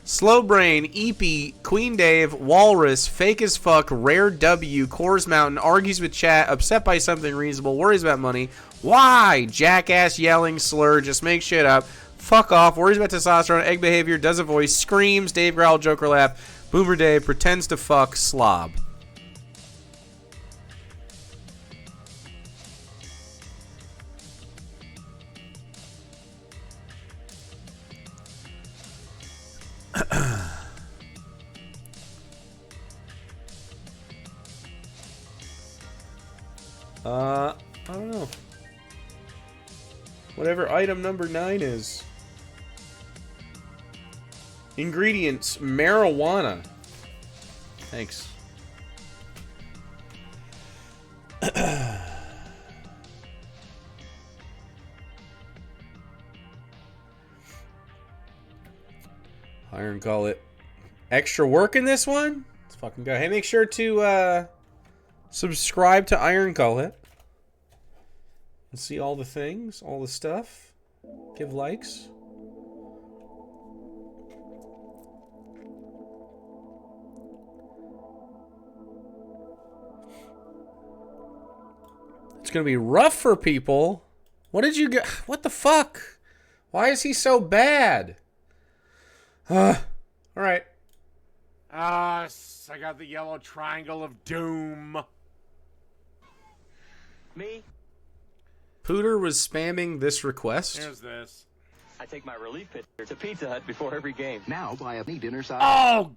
Slow Brain, Eepy, Queen Dave, Walrus, Fake as Fuck, Rare W, Coors Mountain, Argues with Chat, Upset by Something Reasonable, Worries about Money. Why? Jackass, Yelling, Slur, Just Make Shit Up, Fuck Off, Worries about Testosterone, Egg Behavior, Does a Voice, Screams, Dave Growl, Joker Laugh, Boomer Dave, Pretends to Fuck, Slob. I don't know. Whatever item number 9 is. Ingredients, marijuana. Thanks. Iron Gullet. Extra work in this one? Let's fucking go. Hey, make sure to subscribe to Iron Gullet. And see all the things, all the stuff. Give likes. It's gonna be rough for people. What did you get? What the fuck? Why is he so bad? Alright. I got the yellow triangle of doom. Me? Pooter was spamming this request. Here's this. I take my relief pitcher to Pizza Hut before every game. Now buy a dinner side. Oh,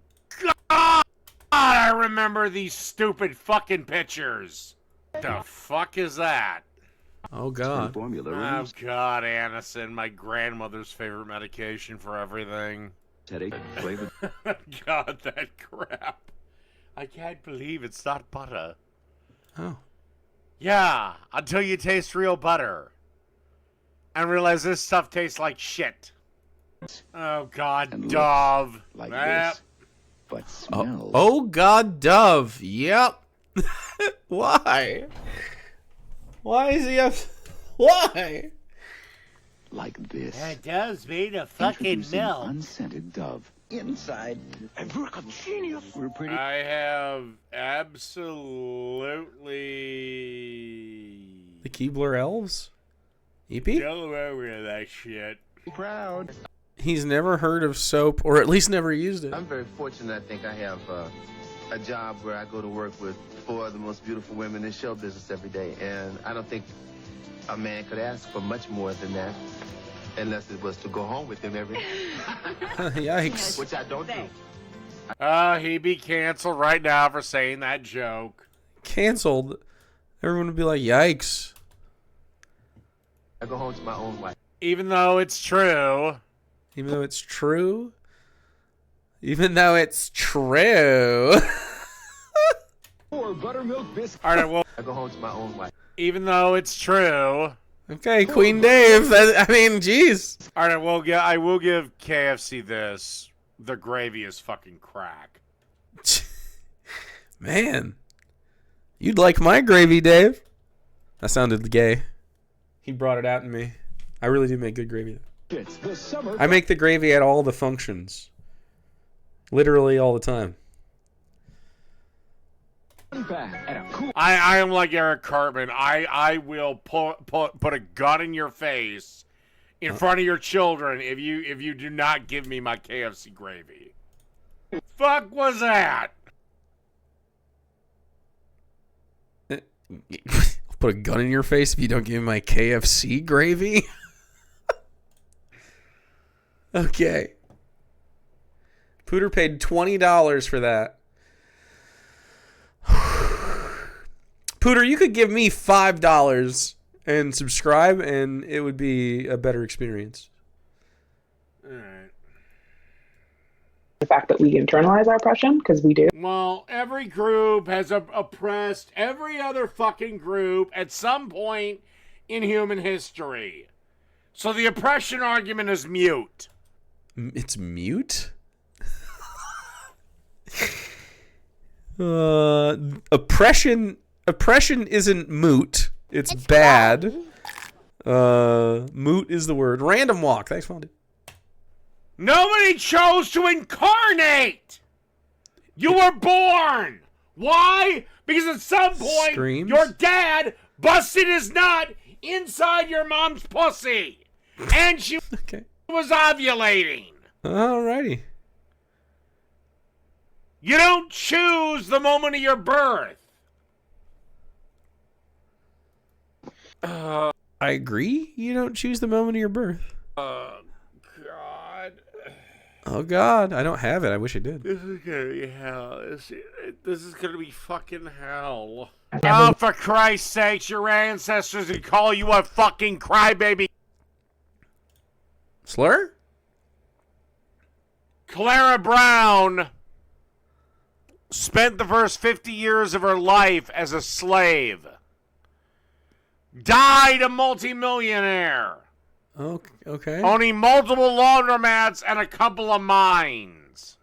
God! I remember these stupid fucking pictures. The fuck is that? Oh, God. Formula Oh, God, Anacin, my grandmother's favorite medication for everything. headache flavor. God, that crap. I can't believe it's not butter. Oh. Yeah, until you taste real butter. And realize this stuff tastes like shit. Oh, God, And Dove. like Yep. this, but smells Oh, God, Dove. Yep. Why? Why is he up? Why? like this. That does mean a fucking Introducing milk. unscented Dove. Inside, and we're a genius. We're pretty. I have absolutely The Keebler Elves? EP? no over that shit. proud. He's never heard of soap, or at least never used it. I'm very fortunate. I think I have a job where I go to work with 4 of the most beautiful women in show business every day, and I don't think a man could ask for much more than that, unless it was to go home with him every Yikes. which I don't do. He'd be canceled right now for saying that joke. Canceled. Everyone would be like, yikes. I go home to my own wife. Even though it's true. Even though it's true. Even though it's true. Or buttermilk biscuit. All right, well, I go home to my own wife. even though it's true. Okay, Queen Dave. I mean, jeez. All right, well, yeah, I will give KFC this. The gravy is fucking crack. Man. You'd like my gravy, Dave. That sounded gay. He brought it out in me. I really do make good gravy. It's the summer. I make the gravy at all the functions. Literally all the time. Back at a cool. I am like Eric Cartman. I will put a gun in your face in front of your children if you do not give me my KFC gravy. Fuck was that? I'll put a gun in your face if you don't give me my KFC gravy. Okay. Pooter paid $20 for that. Pooter, you could give me $5 and subscribe, and it would be a better experience. All right. The fact that we internalize our oppression, because we do. Well, every group has oppressed every other fucking group at some point in human history. So the oppression argument is mute. It's mute? Oppression isn't moot. It's bad. Moot is the word. Random walk. Thanks, Fondy. Nobody chose to incarnate. You were born. Why? Because at some point, Screams? your dad busted his nut inside your mom's pussy. And she Okay. was ovulating. Alrighty. You don't choose the moment of your birth. I agree. You don't choose the moment of your birth. God. Oh, God. I don't have it. I wish I did. This is gonna be hell. This is gonna be fucking hell. never- Oh, for Christ's sakes, your ancestors would call you a fucking crybaby. Slur? Clara Brown spent the first 50 years of her life as a slave. Died a multimillionaire. Okay. Owning multiple laundromats and a couple of mines.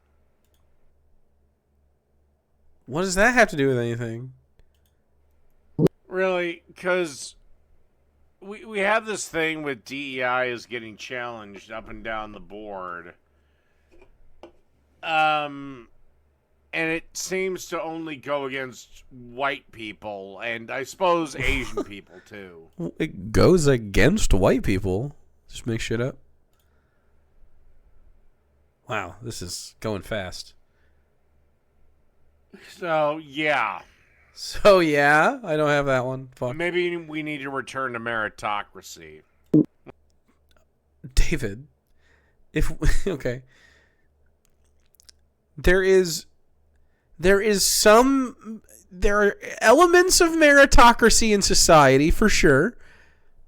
What does that have to do with anything? Really? Because we have this thing with DEI is getting challenged up and down the board. And it seems to only go against white people, and I suppose Asian people, too. It goes against white people. Just make shit up. Wow, this is going fast. So, yeah. So, yeah, I don't have that one. Fuck. Maybe we need to return to meritocracy. David, okay. There are elements of meritocracy in society, for sure.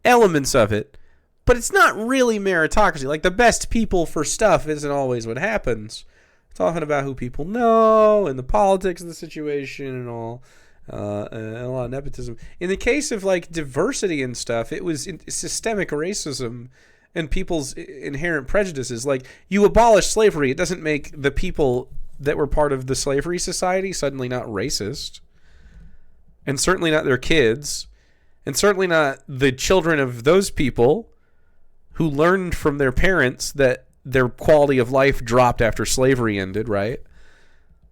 Elements of it. But it's not really meritocracy. Like, the best people for stuff isn't always what happens. It's often about who people know and the politics of the situation and all. And a lot of nepotism. In the case of, like, diversity and stuff, it was systemic racism and people's inherent prejudices. Like, you abolish slavery, it doesn't make the people that were part of the slavery society suddenly not racist. And certainly not their kids. And certainly not the children of those people who learned from their parents that their quality of life dropped after slavery ended, right?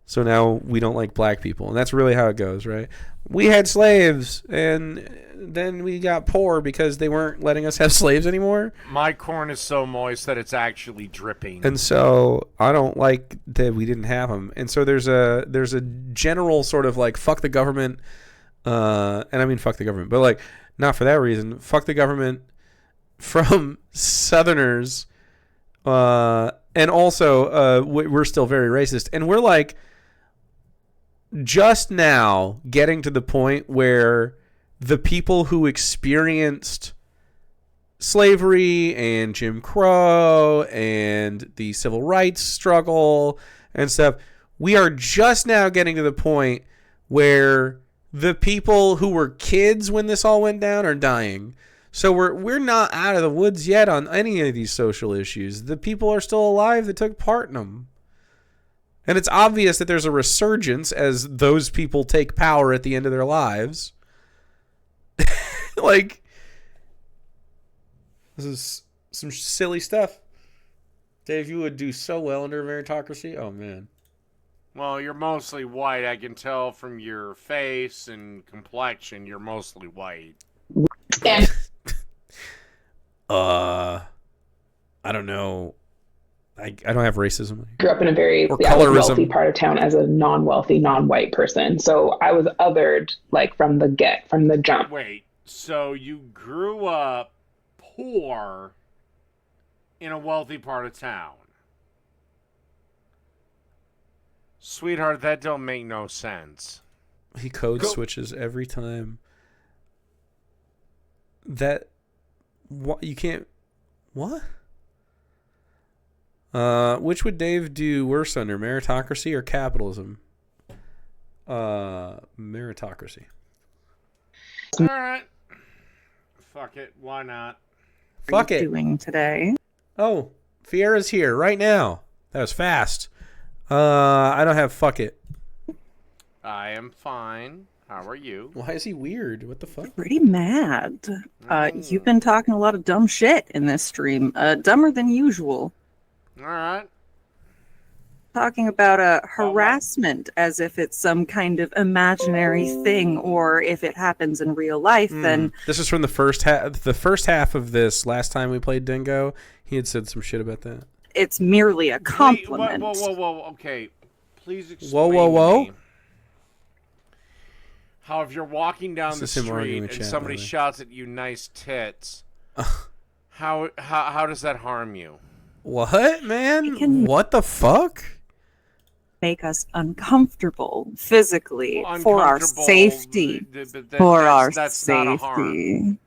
So now we don't like black people. And that's really how it goes, right? We had slaves, and then we got poor because they weren't letting us have slaves anymore. My corn is so moist that it's actually dripping. And so I don't like that we didn't have them. And so there's a general sort of like fuck the government, and I mean fuck the government, but like not for that reason. Fuck the government from Southerners, and also we're still very racist, and we're like just now getting to the point where the people who experienced slavery and Jim Crow and the civil rights struggle and stuff, we are just now getting to the point where the people who were kids when this all went down are dying. So we're not out of the woods yet on any of these social issues. The people are still alive that took part in them. And it's obvious that there's a resurgence as those people take power at the end of their lives. Like, this is some silly stuff. Dave, you would do so well under meritocracy. Oh, man. Well, you're mostly white. I can tell from your face and complexion you're mostly white. And I don't know. I don't have racism. grew up in a very Or wealthy colorism. part of town as a non-wealthy, non-white person. So I was othered like from the jump. Wait, so you grew up poor in a wealthy part of town? Sweetheart, that don't make no sense. He code switches every time. That what you can't what? Which would Dave do worse under, meritocracy or capitalism? Meritocracy. All right. Fuck it. Why not? Fuck it. Doing today? Oh, Fiera's here right now. That was fast. I don't have fuck it. I am fine. How are you? Why is he weird? What the fuck? Pretty mad. You've been talking a lot of dumb shit in this stream. Dumber than usual. All right. Talking about harassment as if it's some kind of imaginary thing, or if it happens in real life, then This is from the first half of this. Last time we played Dingo, he had said some shit about that. it's merely a compliment. Whoa. Okay. Please explain to me how if you're walking down the street and somebody shouts at you nice tits, how does that harm you? What, man? What the fuck? Make us uncomfortable physically for our safety. For our safety.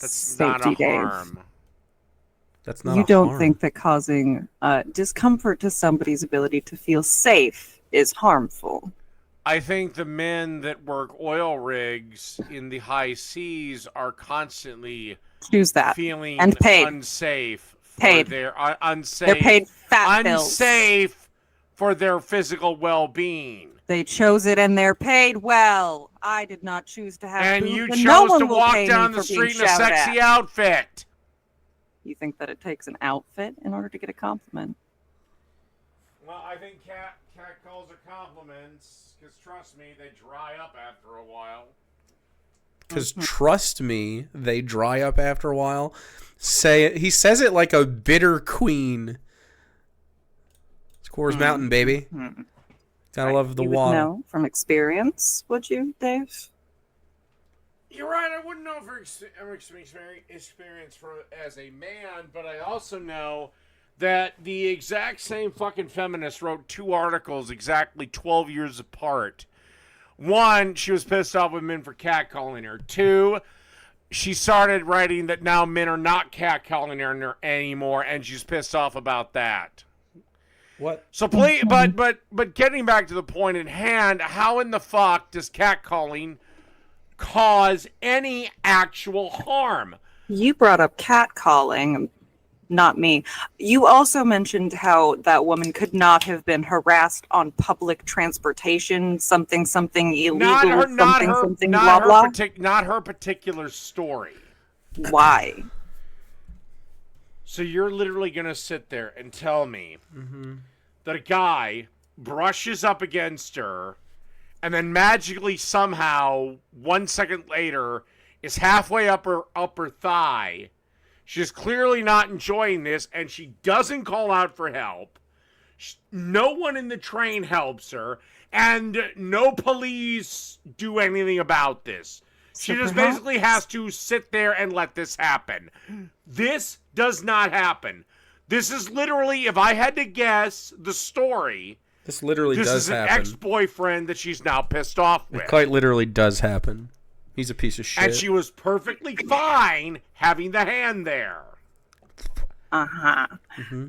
That's not a harm. That's not You a don't harm. think that causing discomfort to somebody's ability to feel safe is harmful? I think the men that work oil rigs in the high seas are constantly Choose that. feeling And paid. unsafe. Paid. Unsafe. They're paid fat bills. Unsafe for their physical well-being. They chose it and they're paid well. I did not choose to have And boobs, you and no chose one to will walk pay down me the for being street in a shouted sexy at. outfit. You think that it takes an outfit in order to get a compliment? Well, I think cat calls are compliments, because trust me, they dry up after a while. Because trust me, they dry up after a while. He says it like a bitter queen. It's Coors Mountain, baby. Gotta love the You would water. know from experience, would you, Dave? You're right. I wouldn't know for experience as a man, but I also know that the exact same fucking feminist wrote 2 articles exactly 12 years apart. 1, she was pissed off with men for catcalling her. 2, she started writing that now men are not catcalling her anymore, and she's pissed off about that. What? So please, but getting back to the point at hand, how in the fuck does catcalling cause any actual harm? You brought up catcalling, not me. You also mentioned how that woman could not have been harassed on public transportation, something illegal, blah blah. Not her particular story. Why? So you're literally gonna sit there and tell me that a guy brushes up against her, and then magically somehow 1 second later is halfway up her upper thigh. She's clearly not enjoying this, and she doesn't call out for help. No one in the train helps her, and no police do anything about this. She just basically has to sit there and let this happen. This does not happen. This is literally, if I had to guess the story, This literally this does is an happen. ex-boyfriend that she's now pissed off with. It quite literally does happen. He's a piece of shit. And she was perfectly fine having the hand there.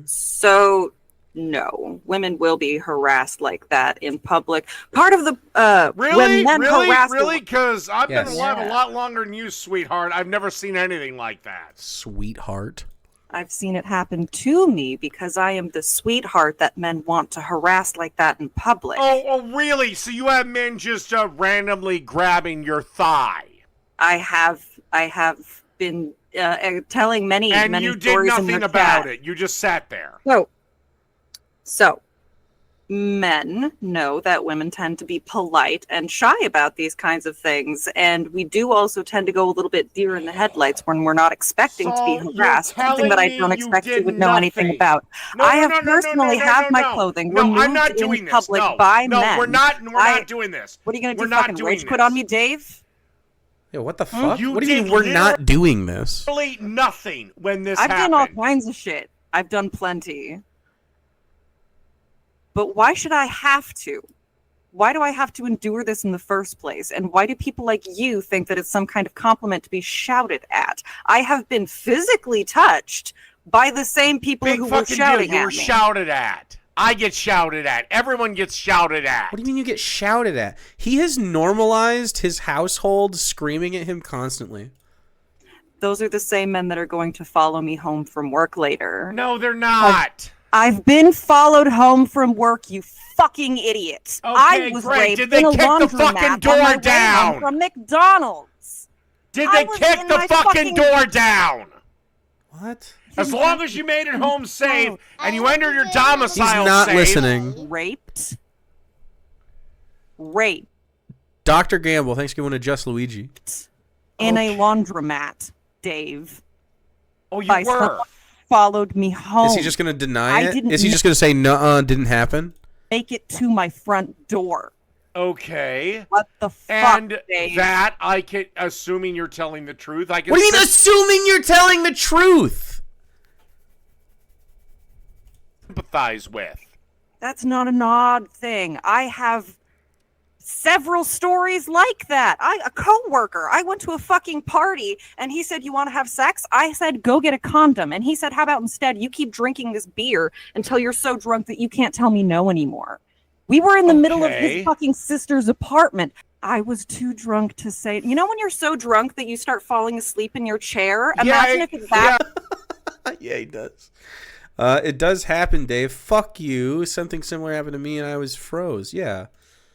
So, no, women will be harassed like that in public. Part of the when men harass Really? Because I've been Yes. alive a lot longer than you, sweetheart. I've never seen anything like that. Sweetheart. I've seen it happen to me because I am the sweetheart that men want to harass like that in public. Oh, really? So you have men just randomly grabbing your thigh? I have been telling many And many you did stories in nothing the about chat. it. You just sat there. So men know that women tend to be polite and shy about these kinds of things, and we do also tend to go a little bit deer in the headlights when we're not expecting to be So harassed. you're Something that I telling don't me you expect you did would know anything nothing. about. No, I no, have no, no, personally no, had my no. clothing No, removed I'm not doing in this. public No, by no, men. we're not doing this. What are you going to We're do? not Fucking doing rage quit this. on me, Dave? Yeah, what the fuck? You What do you mean did we're not doing this? Literally nothing when this I've happened. done all kinds of shit. I've done plenty. But why should I have to? Why do I have to endure this in the first place? And why do people like you think that it's some kind of compliment to be shouted at? I have been physically touched by the same people Big who were fucking shouting deal. You at were me. shouted at. I get shouted at. Everyone gets shouted at. What do you mean you get shouted at? He has normalized his household screaming at him constantly. Those are the same men that are going to follow me home from work later. No, they're not. I've been followed home from work, you fucking idiot. I was great. raped Did they in a kick the laundromat fucking on door my way home down? from McDonald's. Did I they was kick in the my fucking door down? What? As long as you made it home safe and you entered your domicile He's not safe. listening. Raped. Dr. Gamble, thanks for giving a Just Luigi. In a laundromat, Dave. Oh, you by were. someone followed me home. Is he just going to deny it? didn't Is he just going to say, nuh-uh, didn't happen? make it to my front door. Okay. What the fuck, And Dave? that I can, assuming you're telling the truth, I can. What do you mean, assuming you're telling the truth? Sympathize with. That's not an odd thing. I have several stories like that. A coworker, I went to a fucking party and he said, "You want to have sex?" I said, "Go get a condom." And he said, "How about instead you keep drinking this beer until you're so drunk that you can't tell me no anymore." We were in the middle of his fucking sister's apartment. I was too drunk to say, you know when you're so drunk that you start falling asleep in your chair? Imagine if it's that. Yeah, he does. It does happen, Dave. Fuck you. Something similar happened to me and I was froze. Yeah.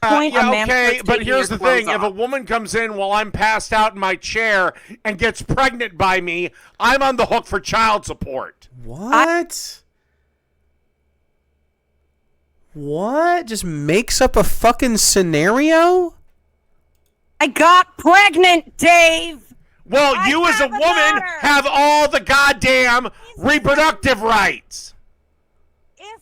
Okay, but here's the thing. Off. If a woman comes in while I'm passed out in my chair and gets pregnant by me, I'm on the hook for child support. What? What? Just makes up a fucking scenario? I got pregnant, Dave! Well, I you as a have a woman daughter. have all the goddamn reproductive rights. If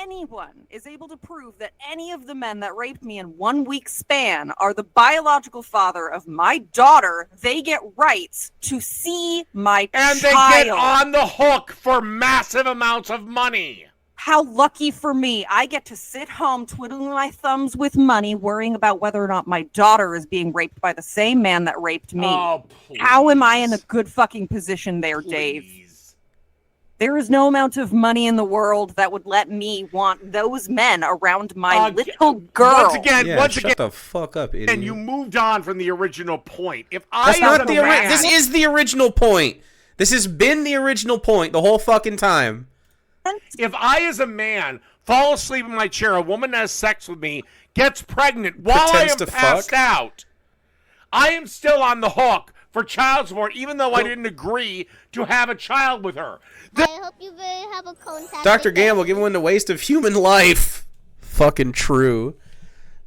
anyone is able to prove that any of the men that raped me in 1 week span are the biological father of my daughter, they get rights to see my And child. they get on the hook for massive amounts of money. How lucky for me. I get to sit home twiddling my thumbs with money, worrying about whether or not my daughter is being raped by the same man that raped me. Oh, please. How am I in a good fucking position there, Dave? Please. There is no amount of money in the world that would let me want those men around my little girl. Once again, Shut the fuck up, idiot. and you moved on from the original point. If That's I not as the a man, This is the original point. This has been the original point the whole fucking time. if I as a man fall asleep in my chair, a woman has sex with me, gets pregnant while I Pretends am to passed fuck. out, I am still on the hook for child support, even though I didn't agree to have a child with her. I hope you will have a contact. Dr. with Gamble, them. giving one the waste of human life. Fucking true.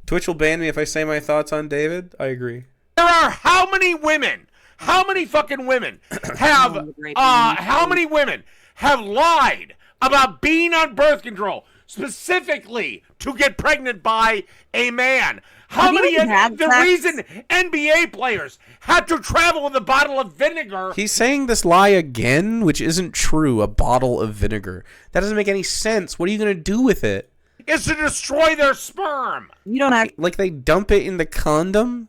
Twitch will ban me if I say my thoughts on David. I agree. There are how many women? How many fucking women have? How many women have lied about being on birth control specifically to get pregnant by a man? How Have you many? even had The sex? reason NBA players had to travel with a bottle of vinegar. He's saying this lie again, which isn't true. A bottle of vinegar. That doesn't make any sense. What are you going to do with it? Is to destroy their sperm. You don't Like they dump it in the condom?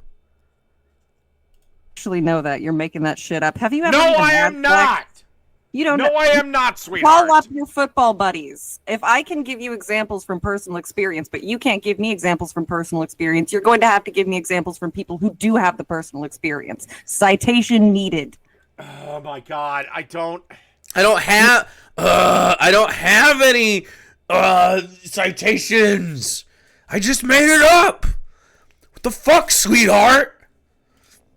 actually know that. You're making that shit up. Have you ever No, even I had am sex? not. You don't No, know. I am not, sweetheart. Call up your football buddies. If I can give you examples from personal experience, but you can't give me examples from personal experience, you're going to have to give me examples from people who do have the personal experience. Citation needed. Oh my God, I don't have any citations. I just made it up. What the fuck, sweetheart?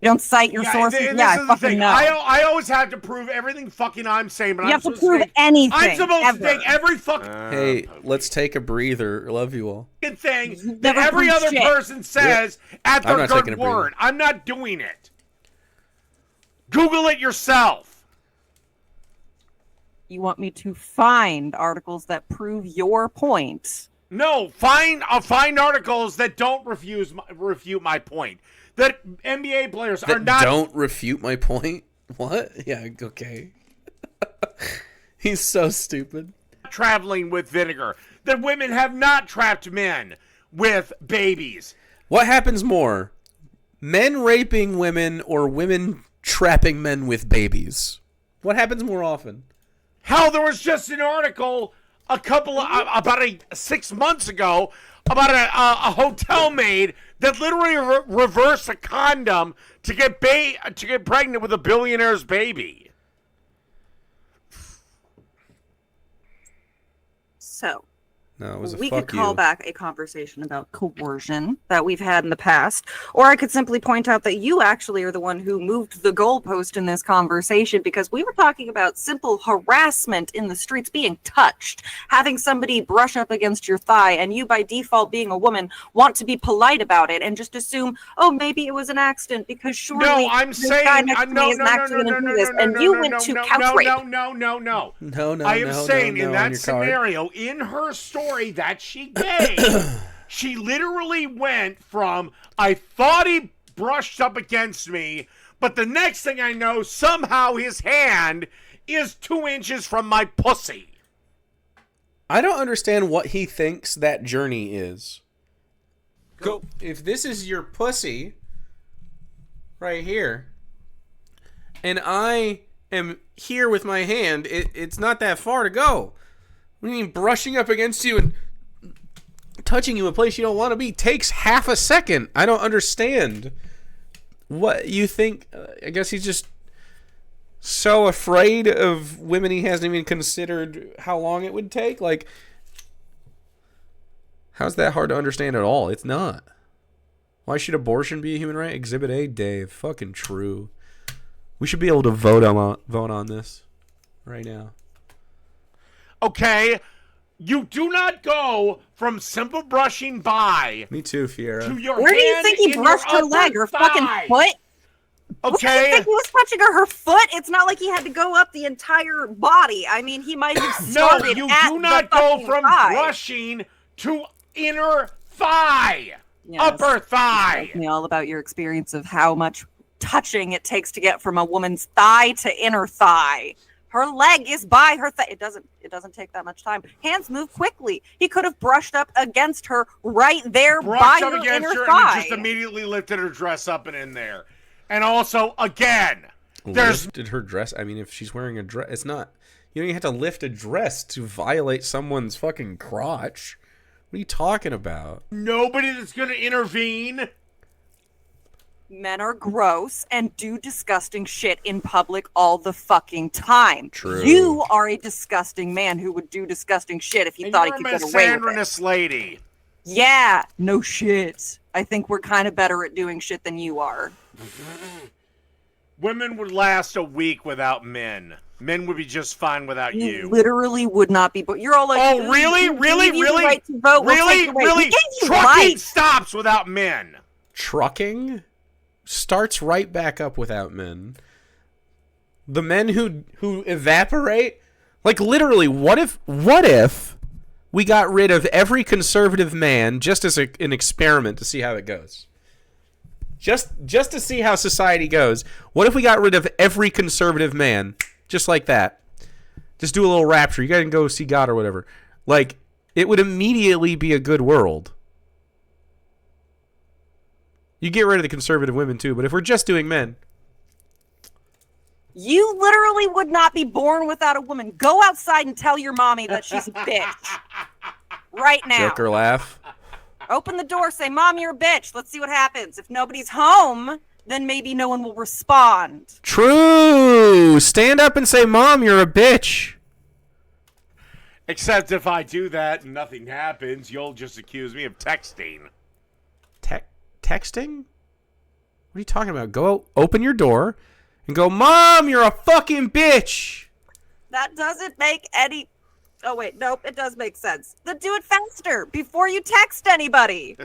You don't cite your sources. This Yeah, is I the fucking thing. know. I always have to prove everything fucking I'm saying, but You I'm have to supposed prove take, anything, I'm supposed ever. to take every fucking Hey, let's take a breather. Love you all. thing that never every proved other shit. person says at I'm their not taking good a breather. word. I'm not doing it. Google it yourself. You want me to find articles that prove your point? No, find articles that don't refute my point. That NBA players are That not. don't refute my point. What? Yeah, okay. He's so stupid. Traveling with vinegar. That women have not trapped men with babies. What happens more? Men raping women or women trapping men with babies? What happens more often? Hell, there was just an article about 6 months ago about a hotel maid that literally reversed a condom to get pregnant with a billionaire's baby. So, No, it was a We fuck could call you. back a conversation about coercion that we've had in the past, or I could simply point out that you actually are the one who moved the goalpost in this conversation, because we were talking about simple harassment in the streets, being touched, having somebody brush up against your thigh, and you, by default, being a woman, want to be polite about it and just assume, oh, maybe it was an accident because surely No, I'm this guy saying next to me no, isn't no, no, actually no, going no, to do this, no, and no, you no, went no, to no, couch no, rape. no. I am saying in that scenario, in her story that she gave, she literally went from, I thought he brushed up against me, but the next thing I know, somehow his hand is 2 inches from my pussy. I don't understand what he thinks that journey is. Go. If this is your pussy, right here, and I am here with my hand, it's not that far to go. What do you mean brushing up against you and touching you in a place you don't want to be takes half a second? I don't understand what you think. I guess he's just so afraid of women he hasn't even considered how long it would take. Like, how's that hard to understand at all? It's not. Why should abortion be a human right? Exhibit A, Dave. Fucking true. We should be able to vote on this right now. Okay, you do not go from simple brushing by Me too, Fiera. to your Where do you hand think he in brushed your her leg? upper Her fucking thigh. foot? What do you Okay. think he was touching her foot? It's not like he had to go up the entire body. I mean, he might have No, started you at do not the go fucking from thigh. brushing to inner thigh. Yes. Upper thigh. Tell me all about your experience of how much touching it takes to get from a woman's thigh to inner thigh. Her leg is by her thigh. It doesn't take that much time. Hands move quickly. He could have brushed up against her right there by Brushed up her against inner her thigh. and he just immediately lifted her dress up and in there. And also, again, there's Lifted her dress. I mean, if she's wearing a dress, it's not. You don't even have to lift a dress to violate someone's fucking crotch. What are you talking about? nobody that's going to intervene. Men are gross and do disgusting shit in public all the fucking time. True. You are a disgusting man who would do disgusting shit if he And thought he you're could a get away with it. misandrinous lady. Yeah, no shit. I think we're kind of better at doing shit than you are. Women would last a week without men. Men would be just fine without You you. literally would not be, but you're all like, Oh, really? we Really? gave you the Really? right to vote, we'll Really? take it away. Really? We gave you Trucking rights. stops without men. Trucking starts right back up without men. The men who evaporate, like literally, what if we got rid of every conservative man just as an experiment to see how it goes? Just to see how society goes. What if we got rid of every conservative man just like that? Just do a little rapture. You gotta go see God or whatever. Like, it would immediately be a good world. You get rid of the conservative women too, but if we're just doing men. You literally would not be born without a woman. Go outside and tell your mommy that she's a bitch. Right now. Joker laugh. Open the door, say, Mom, you're a bitch. Let's see what happens. If nobody's home, then maybe no one will respond. True. Stand up and say, Mom, you're a bitch. Except if I do that and nothing happens, you'll just accuse me of texting. Texting? What are you talking about? Go open your door and go, Mom, you're a fucking bitch. That doesn't make any... Oh, wait. Nope. It does make sense. Then do it faster before you text anybody.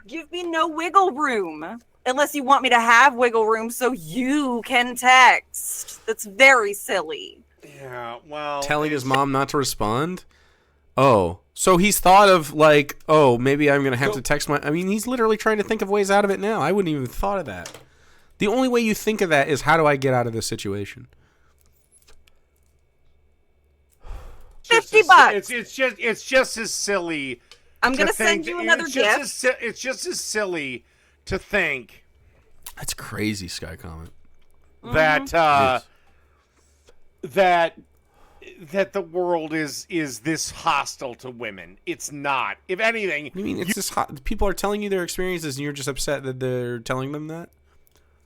Give me no wiggle room. Unless you want me to have wiggle room so you can text. That's very silly. Yeah, well... Telling his mom not to respond? Oh. So he's thought of like, oh, maybe I'm going to have to text my... I mean, he's literally trying to think of ways out of it now. I wouldn't even have thought of that. The only way you think of that is, how do I get out of this situation? $50. It's just as silly. I'm going to think- send you another gift. It's just as silly to think That's crazy, Sky Comment. that Yes. that the world is this hostile to women. It's not. If anything, I mean, it's just hot. People are telling you their experiences and you're just upset that they're telling them that?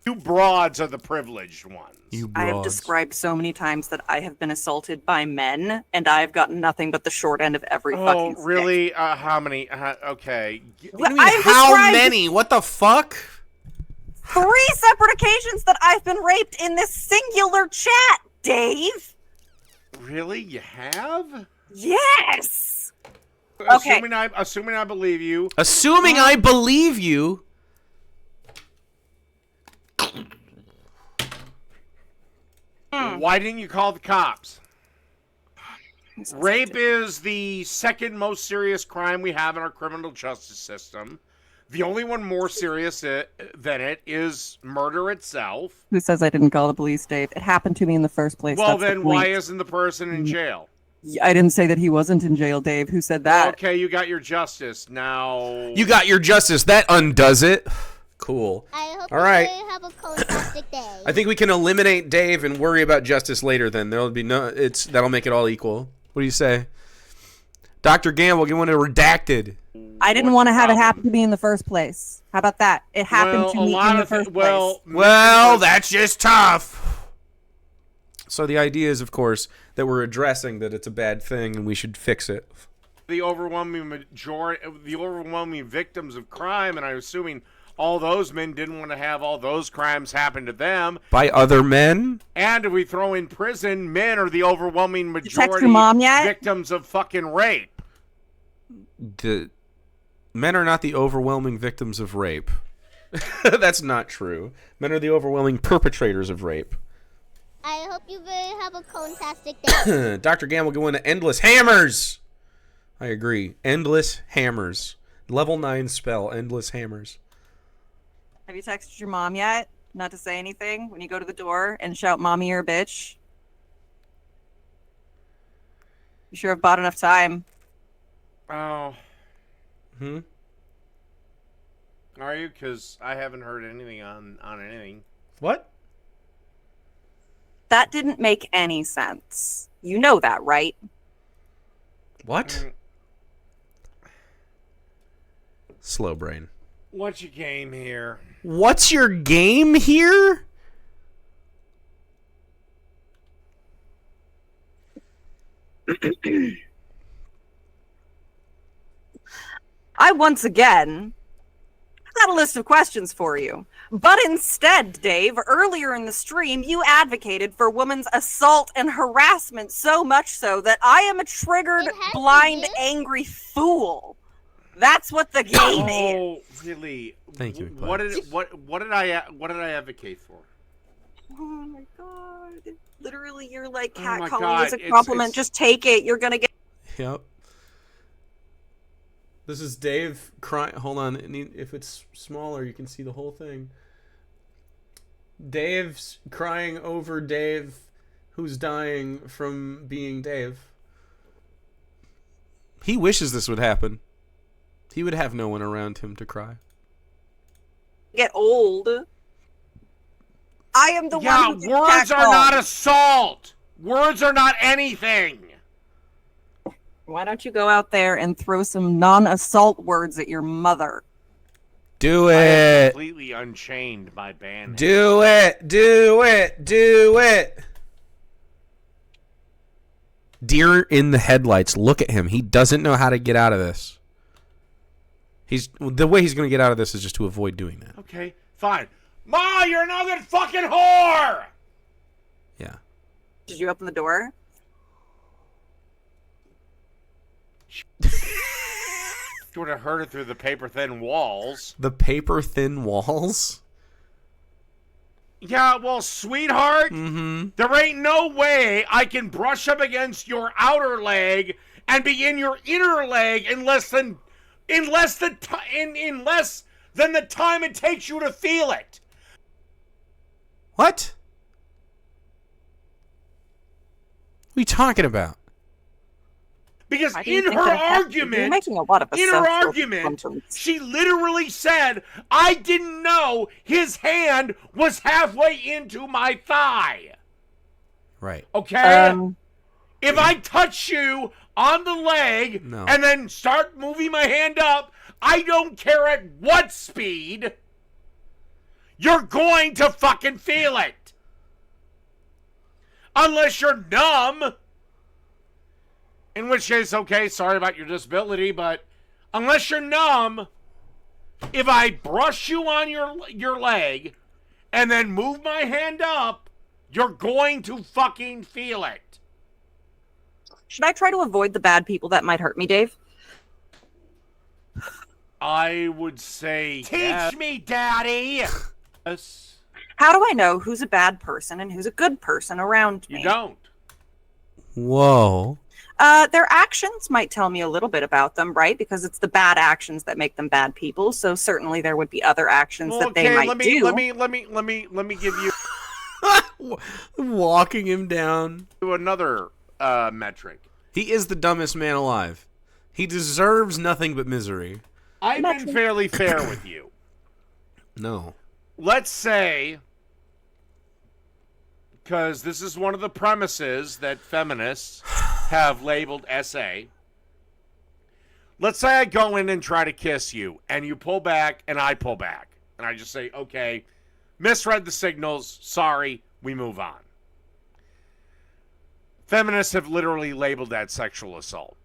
You broads are the privileged ones. You I have broads. described so many times that I have been assaulted by men, and I've gotten nothing but the short end of every fucking stick. Really? How many? Okay. What do you mean, I've how described- many? What the fuck? 3 separate occasions that I've been raped in this singular chat, Dave. Really? You have? Yes. Assuming I believe you. Assuming I believe you. Why didn't you call the cops? Rape is the second most serious crime we have in our criminal justice system. The only one more serious than it is murder itself. Who says I didn't call the police, Dave? It happened to me in the first place. Well, That's the then why point. isn't the person in jail? I didn't say that he wasn't in jail, Dave. Who said that? Okay, you got your justice. Now... You got your justice. That undoes it. Cool. I hope All right. you have a fantastic day. I think we can eliminate Dave and worry about justice later. Then there'll be that'll make it all equal. What do you say, Dr. Gamble? You want it redacted? I didn't want to have it happen to me in the first place. How about that? It happened to me in the first place. Well, that's just tough. So the idea is, of course, that we're addressing that it's a bad thing and we should fix it. The overwhelming victims of crime, and I'm assuming all those men didn't want to have all those crimes happen to them. By other men? And if we throw in prison, men are the overwhelming text majority your mom yet? victims of fucking rape. The men are not the overwhelming victims of rape. That's not true. Men are the overwhelming perpetrators of rape. I hope you have a fantastic day. Dr. Gamble going to endless hammers. I agree. Endless hammers. Level 9 spell, endless hammers. Have you texted your mom yet? Not to say anything when you go to the door and shout, "Mommy, you're a bitch." You sure have bought enough time. Oh. Hmm? Are you? Because I haven't heard anything on anything. What? That didn't make any sense. You know that, right? What? Slow brain. What's your game here? What's your game here? I once again had a list of questions for you. But instead, Dave, earlier in the stream, you advocated for women's assault and harassment so much so that I am a triggered, blind, angry fool. That's what the game is. Oh, really? Thank you. What did I advocate for? Oh my god. Literally, you're like, Oh cat my calling God, is a compliment. Just take it. You're gonna get. Yep. This is Dave crying. Hold on. If it's smaller, you can see the whole thing. Dave's crying over Dave, who's dying from being Dave. He wishes this would happen. He would have no one around him to cry. Get old. I am the Yeah, one who words are not assault. Words are not anything. Why don't you go out there and throw some non-assault words at your mother? Do I have it. completely unchained my band. Do it. Do it. Do it. Deer in the headlights. Look at him. He doesn't know how to get out of this. The way he's going to get out of this is just to avoid doing that. Okay, fine. Ma, you're another fucking whore! Yeah. Did you open the door? You would have heard it through the paper-thin walls. The paper-thin walls? Yeah, well, sweetheart, there ain't no way I can brush up against your outer leg and be in your inner leg in less than the time it takes you to feel it. What? What are you talking about? Because I in didn't think her that happened. You're argument, making a lot of assumptions. she literally said, I didn't know his hand was halfway into my thigh. Right. Okay? If I touch you on the leg and then start moving my hand up, I don't care at what speed, you're going to fucking feel it. Unless you're numb. In which case, okay, sorry about your disability, but unless you're numb, if I brush you on your leg and then move my hand up, you're going to fucking feel it. Should I try to avoid the bad people that might hurt me, Dave? I would say teach me, Daddy. Yes. How do I know who's a bad person and who's a good person around me? You don't. Whoa. Their actions might tell me a little bit about them, right? Because it's the bad actions that make them bad people. So certainly there would be other actions that they might do. Let me give you Walking him down. another metric. He is the dumbest man alive. He deserves nothing but misery. I've been fairly fair with you. No. Let's say, because this is one of the premises that feminists have labeled SA. Let's say I go in and try to kiss you, and you pull back, and I pull back. And I just say, okay, misread the signals, sorry, we move on. Feminists have literally labeled that sexual assault.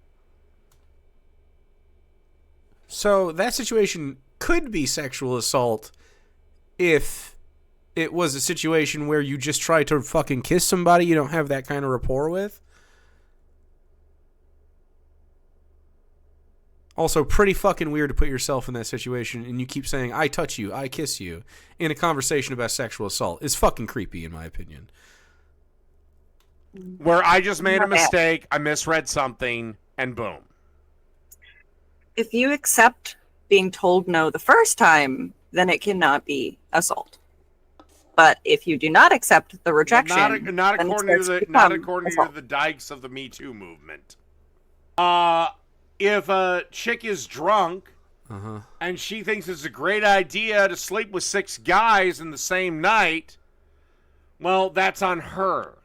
So that situation could be sexual assault if it was a situation where you just try to fucking kiss somebody you don't have that kind of rapport with. Also, pretty fucking weird to put yourself in that situation and you keep saying, I touch you, I kiss you, in a conversation about sexual assault. It's fucking creepy, in my opinion. Where I just made a mistake, I misread something, and boom. If you accept being told no the first time, then it cannot be assault. But if you do not accept the rejection, not according to the dykes of the Me Too movement. If a chick is drunk and she thinks it's a great idea to sleep with 6 guys in the same night, well, that's on her.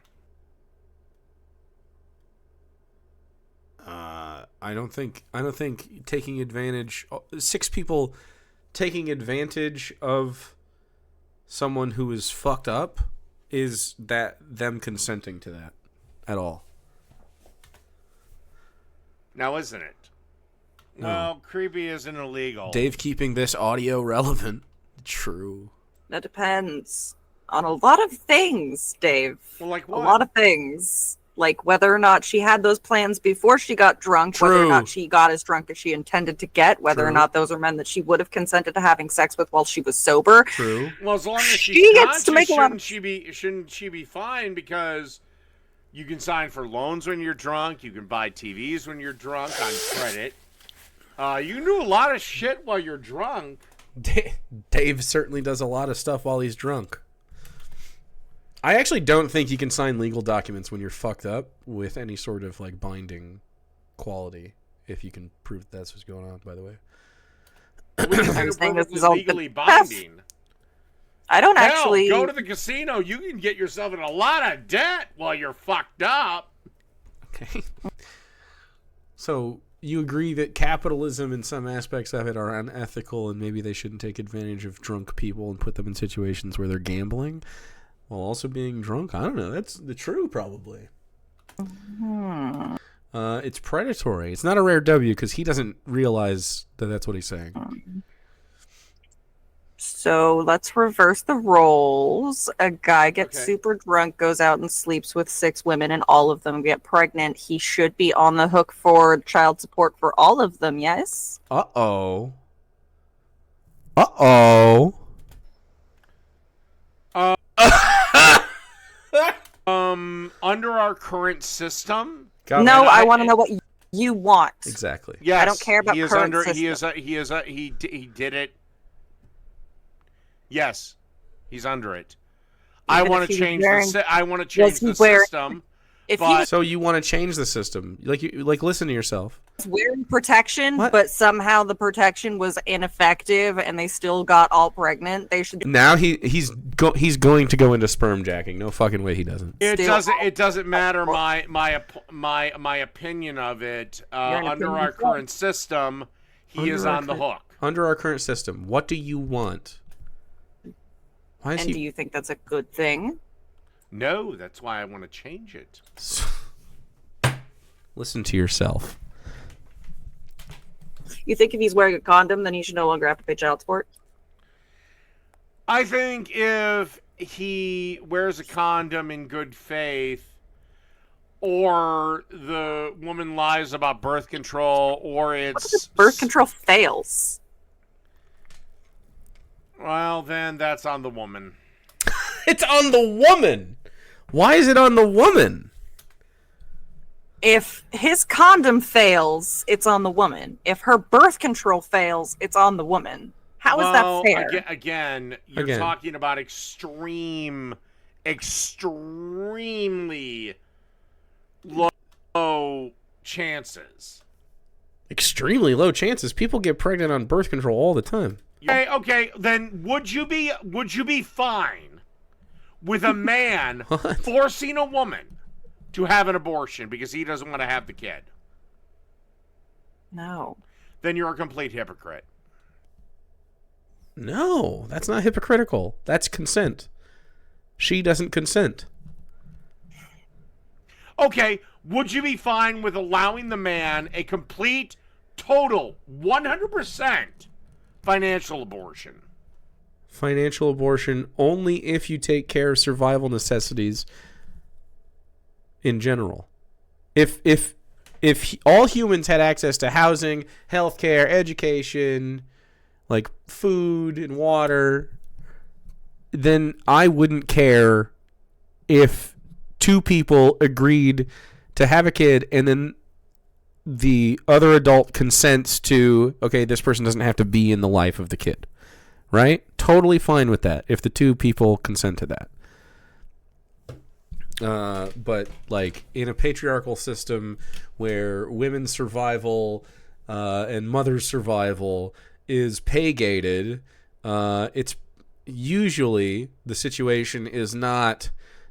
I don't think taking advantage 6 people taking advantage of someone who is fucked up is that them consenting to that at all. Now, isn't it? No. Well, creepy isn't illegal. Dave keeping this audio relevant. True. That depends on a lot of things, Dave. Well, like what? A lot of things. Like whether or not she had those plans before she got drunk, True. whether or not she got as drunk as she intended to get, whether True. or not those are men that she would have consented to having sex with while she was sober. True. Well, as long as she's She gets conscious, to make a lot of- shouldn't she be fine? Because you can sign for loans when you're drunk. You can buy TVs when you're drunk on credit. You can do a lot of shit while you're drunk. Dave certainly does a lot of stuff while he's drunk. I actually don't think you can sign legal documents when you're fucked up with any sort of like binding quality. If you can prove that's what's going on, by the way. I'm saying this is all legally the binding. I don't Hell, actually go to the casino. You can get yourself in a lot of debt while you're fucked up. Okay. So you agree that capitalism and some aspects of it are unethical and maybe they shouldn't take advantage of drunk people and put them in situations where they're gambling while also being drunk? I don't know. That's the true, probably. It's predatory. It's not a rare W because he doesn't realize that that's what he's saying. So let's reverse the roles. A guy gets super drunk, goes out and sleeps with 6 women, and all of them get pregnant. He should be on the hook for child support for all of them, yes? Uh-oh. Uh-oh. Under our current system. No, I want to know what you want. Exactly. Yes, I don't care about he is current under. system. He did it. Yes, he's under it. I want to change the system. If but he So you want to change the system. Like listen to yourself. was wearing protection, What? but somehow the protection was ineffective and they still got all pregnant, they should Now he's going to go into sperm jacking. No fucking way he doesn't. it doesn't matter my opinion of it. Under our current system, he is on the hook. Under our current system, what do you want? Why is And do he? you think that's a good thing? No, that's why I want to change it. Listen to yourself. You think if he's wearing a condom, then he should no longer have to pay child support? I think if he wears a condom in good faith, or the woman lies about birth control, or What if it's birth control fails? well, then that's on the woman. It's on the woman. Why is it on the woman? If his condom fails, it's on the woman. If her birth control fails, it's on the woman. How is that fair? Again, you're talking about extremely low chances. Extremely low chances. People get pregnant on birth control all the time. Okay. Then would you be fine with a man forcing a woman to have an abortion because he doesn't want to have the kid? No. Then you're a complete hypocrite. No, that's not hypocritical. That's consent. She doesn't consent. Okay, would you be fine with allowing the man a complete, total, 100% financial abortion? Financial abortion only if you take care of survival necessities in general. If all humans had access to housing, healthcare, education, like food and water, then I wouldn't care if two people agreed to have a kid and then the other adult consents to, okay, this person doesn't have to be in the life of the kid, right? Totally fine with that if the two people consent to that. But like in a patriarchal system where women's survival and mother's survival is pay-gated, it's usually the situation is not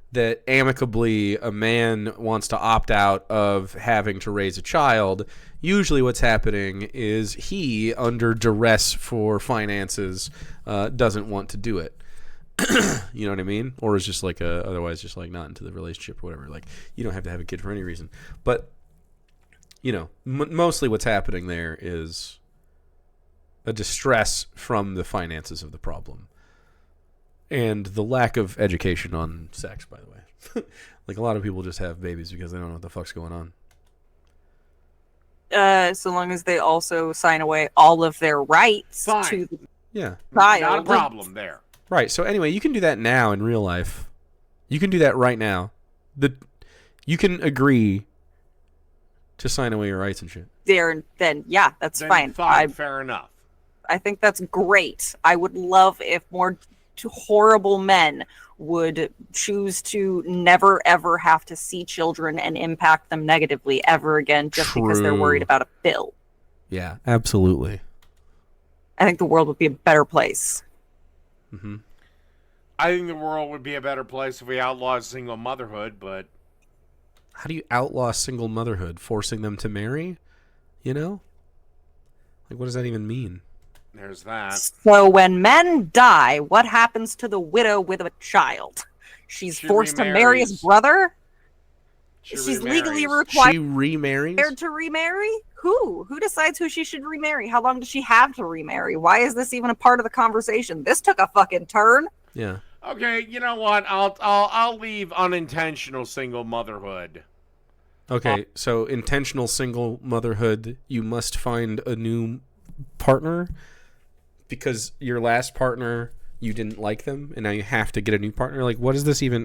that amicably a man wants to opt out of having to raise a child. Usually what's happening is he, under duress for finances, doesn't want to do it. You know what I mean? Or is just like otherwise just like not into the relationship or whatever. Like you don't have to have a kid for any reason. But, you know, mostly what's happening there is a distress from the finances of the problem. And the lack of education on sex, by the way. Like a lot of people just have babies because they don't know what the fuck's going on. So long as they also sign away all of their rights to the child. Not a problem there. Right. So anyway, you can do that now in real life. You can do that right now. You can agree to sign away your rights and shit. Then that's fine. Fair enough. I think that's great. I would love if more horrible men would choose to never ever have to see children and impact them negatively ever again just because they're worried about a bill. Yeah, absolutely. I think the world would be a better place. Mm-hmm. I think the world would be a better place if we outlawed single motherhood, but how do you outlaw single motherhood? Forcing them to marry? You know? Like, what does that even mean? There's that. So when men die, what happens to the widow with a child? She's forced to marry his brother? She's legally required She remarries? to remarry? Who? Who decides who she should remarry? How long does she have to remarry? Why is this even a part of the conversation? This took a fucking turn. Yeah. Okay, you know what? I'll leave unintentional single motherhood. Okay, so intentional single motherhood, you must find a new partner because your last partner, you didn't like them, and now you have to get a new partner. Like, what is this even?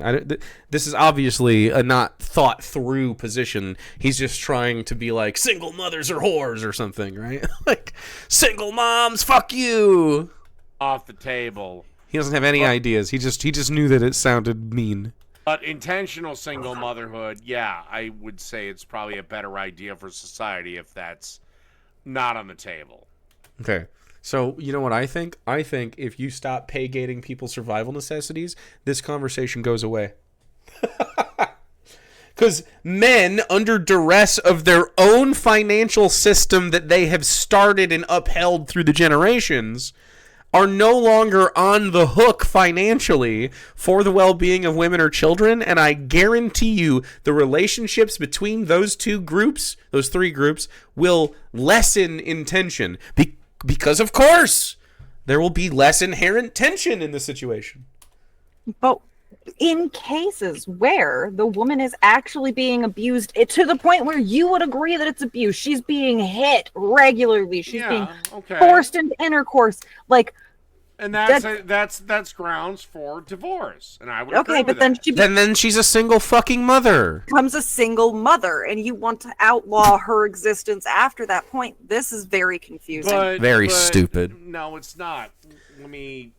This is obviously a not thought through position. He's just trying to be like, single mothers are whores or something, right? Like, single moms, fuck you. Off the table. He doesn't have any ideas. He just knew that it sounded mean. But intentional single motherhood, yeah, I would say it's probably a better idea for society if that's not on the table. Okay. So, you know what I think? I think if you stop pay-gating people's survival necessities, this conversation goes away. Because men, under duress of their own financial system that they have started and upheld through the generations, are no longer on the hook financially for the well-being of women or children, and I guarantee you the relationships between those three groups, will lessen in tension. Because, of course, there will be less inherent tension in the situation. But in cases where the woman is actually being abused to the point where you would agree that it's abuse, she's being hit regularly, she's being forced into intercourse, like, and that's grounds for divorce, and I would agree with then that. Then she's a single fucking mother. Becomes a single mother, and you want to outlaw her existence after that point. This is very confusing. Very stupid. No, it's not. Let me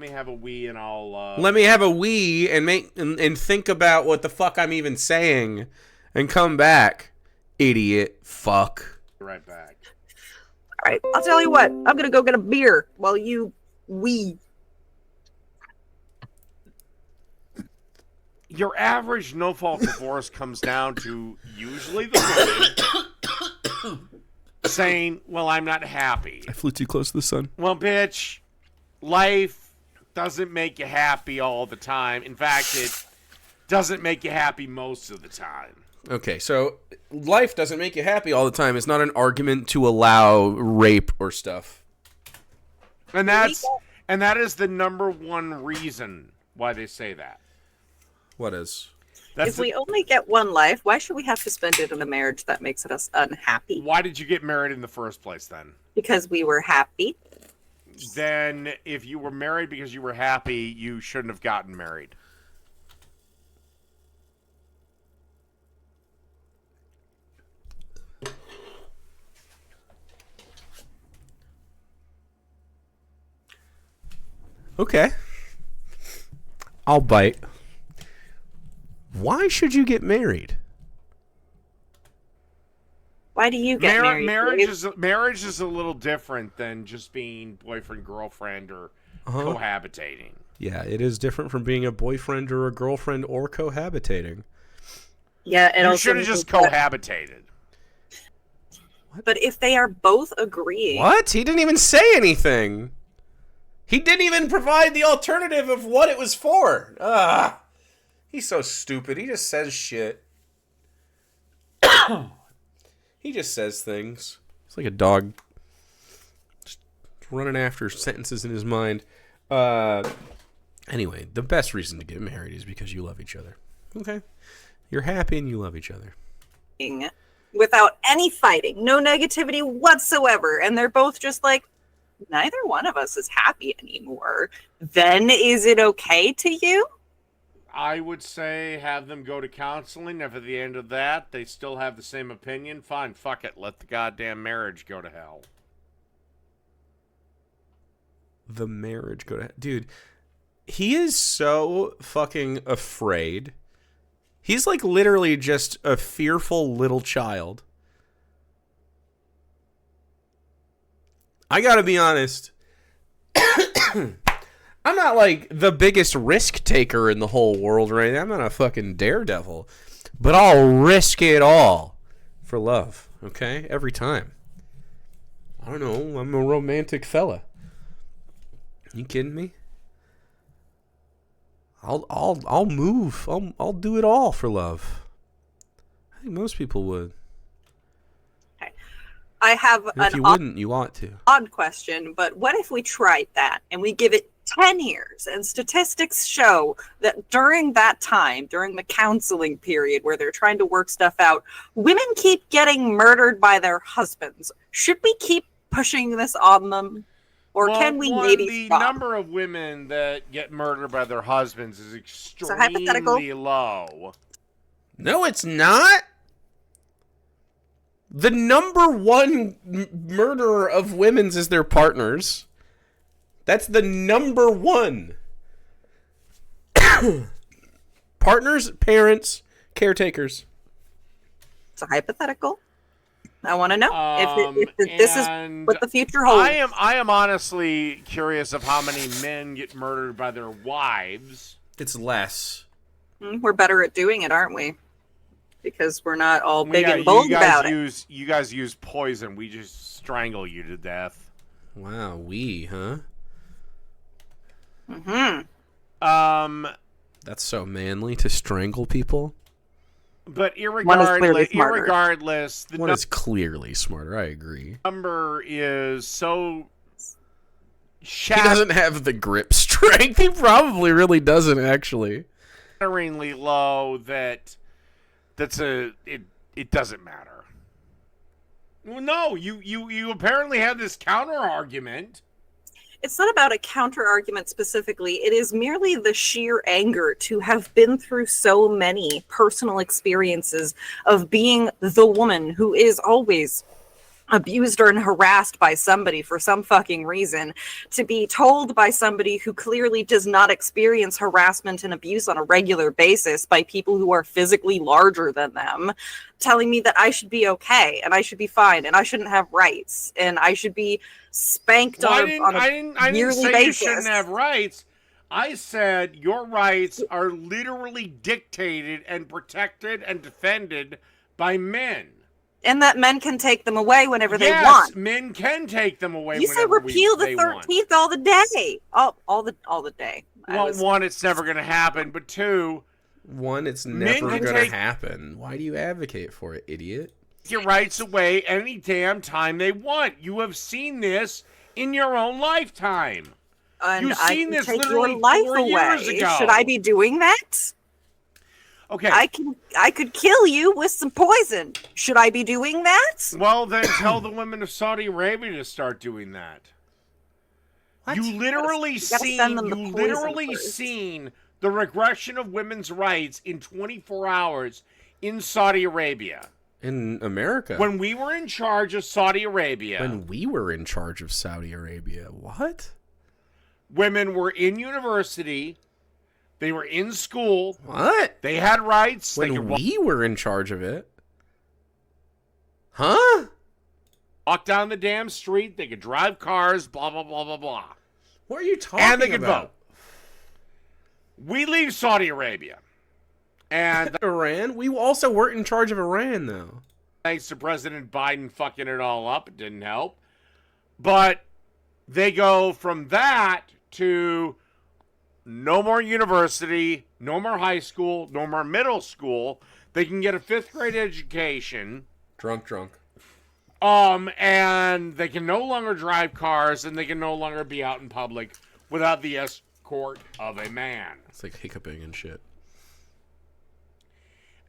have a wee, and I'll. Let me have a wee and think about what the fuck I'm even saying, and come back, idiot fuck. Be right back. All right, I'll tell you what. I'm gonna go get a beer while you wee. Your average no-fault divorce comes down to usually the woman saying, "Well, I'm not happy." I flew too close to the sun. Well, bitch, life doesn't make you happy all the time. In fact, it doesn't make you happy most of the time. Okay, so life doesn't make you happy all the time. It's not an argument to allow rape or stuff. And that is the number one reason why they say that. What is? If we only get one life, why should we have to spend it in a marriage that makes us unhappy? Why did you get married in the first place then? Because we were happy. Then if you were married because you were happy, you shouldn't have gotten married. Okay. I'll bite. Why should you get married? Why do you get married? Marriage is a little different than just being boyfriend, girlfriend, or cohabitating. Yeah, it is different from being a boyfriend or a girlfriend or cohabitating. Yeah, you should have just cohabitated. But if they are both agreeing... What? He didn't even say anything. He didn't even provide the alternative of what it was for. He's so stupid. He just says shit. He just says things. It's like a dog just running after sentences in his mind. Anyway, the best reason to get married is because you love each other. Okay? You're happy and you love each other. Without any fighting, no negativity whatsoever, and they're both just like, neither one of us is happy anymore. Then is it okay to you? I would say have them go to counseling. If at the end of that they still have the same opinion, fine, fuck it. Let the goddamn marriage go to hell. The marriage go to hell. Dude, he is so fucking afraid. He's like literally just a fearful little child. I gotta be honest. I'm not like the biggest risk taker in the whole world right now. I'm not a fucking daredevil. But I'll risk it all for love, okay? Every time. I don't know. I'm a romantic fella. You kidding me? I'll move. I'll do it all for love. I think most people would. I have if you wouldn't, you ought to. Odd question, but what if we tried that and we give it 10 years and statistics show that during that time, during the counseling period where they're trying to work stuff out, women keep getting murdered by their husbands. Should we keep pushing this on them? Or can we maybe stop? The number of women that get murdered by their husbands is extremely low. No, it's not. The number one murderer of women's is their partners. That's the number one. Partners, parents, caretakers. It's a hypothetical. I want to know if this is what the future holds. I am honestly curious of how many men get murdered by their wives. It's less. We're better at doing it, aren't we? Because we're not all big and bold about it. You guys use poison. We just strangle you to death. Wow, huh? Mm-hmm. That's so manly to strangle people. But One is clearly smarter. irregardless, the One is clearly smarter. I agree. number is so. He doesn't have the grip strength. He probably really doesn't, actually. Shatteringly low that it doesn't matter. Well, no, you apparently have this counter argument. It's not about a counter argument specifically. It is merely the sheer anger to have been through so many personal experiences of being the woman who is always abused or harassed by somebody for some fucking reason, to be told by somebody who clearly does not experience harassment and abuse on a regular basis by people who are physically larger than them, telling me that I should be okay and I should be fine and I shouldn't have rights and I should be spanked on a yearly say basis. You shouldn't have rights. I said your rights are literally dictated and protected and defended by men. And that men can take them away whenever they Yes, want. men can take them away. You say repeal the 13th all the day. All the day. Well, one, it's never going to happen. But two, one, it's never going to happen. Why do you advocate for it, idiot? Your rights away any damn time they want. You have seen this in your own lifetime. And You've seen this take literally your life 4 away. years ago. Should I be doing that? Okay. I could kill you with some poison. Should I be doing that? Well, then tell the women of Saudi Arabia to start doing that. What? You literally seen the regression of women's rights in 24 hours in Saudi Arabia. In America. When we were in charge of Saudi Arabia. When we were in charge of Saudi Arabia. What? Women were in university. They were in school. What? They had rights. When we were in charge of it. Huh? Walk down the damn street. They could drive cars. Blah, blah, blah, blah, blah. What are you talking about? And they could vote. We leave Saudi Arabia. And Iran? We also weren't in charge of Iran, though. Thanks to President Biden fucking it all up. It didn't help. But they go from that to no more university, no more high school, no more middle school. They can get a 5th grade education. Drunk. And they can no longer drive cars, and they can no longer be out in public without the escort of a man. It's like hiccuping and shit.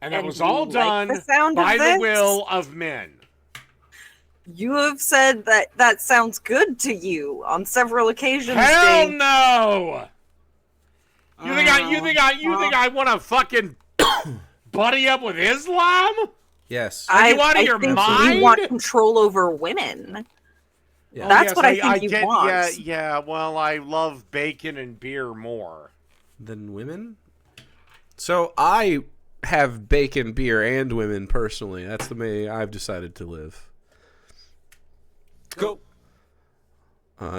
And that was all done by the will of men. You have said that sounds good to you on several occasions. Hell no! You think I want to fucking buddy up with Islam? Yes. Are you out of your mind? You want control over women. Yeah. That's what I think you want. Yeah. Well, I love bacon and beer more than women. So I have bacon, beer, and women personally. That's the way I've decided to live. Go.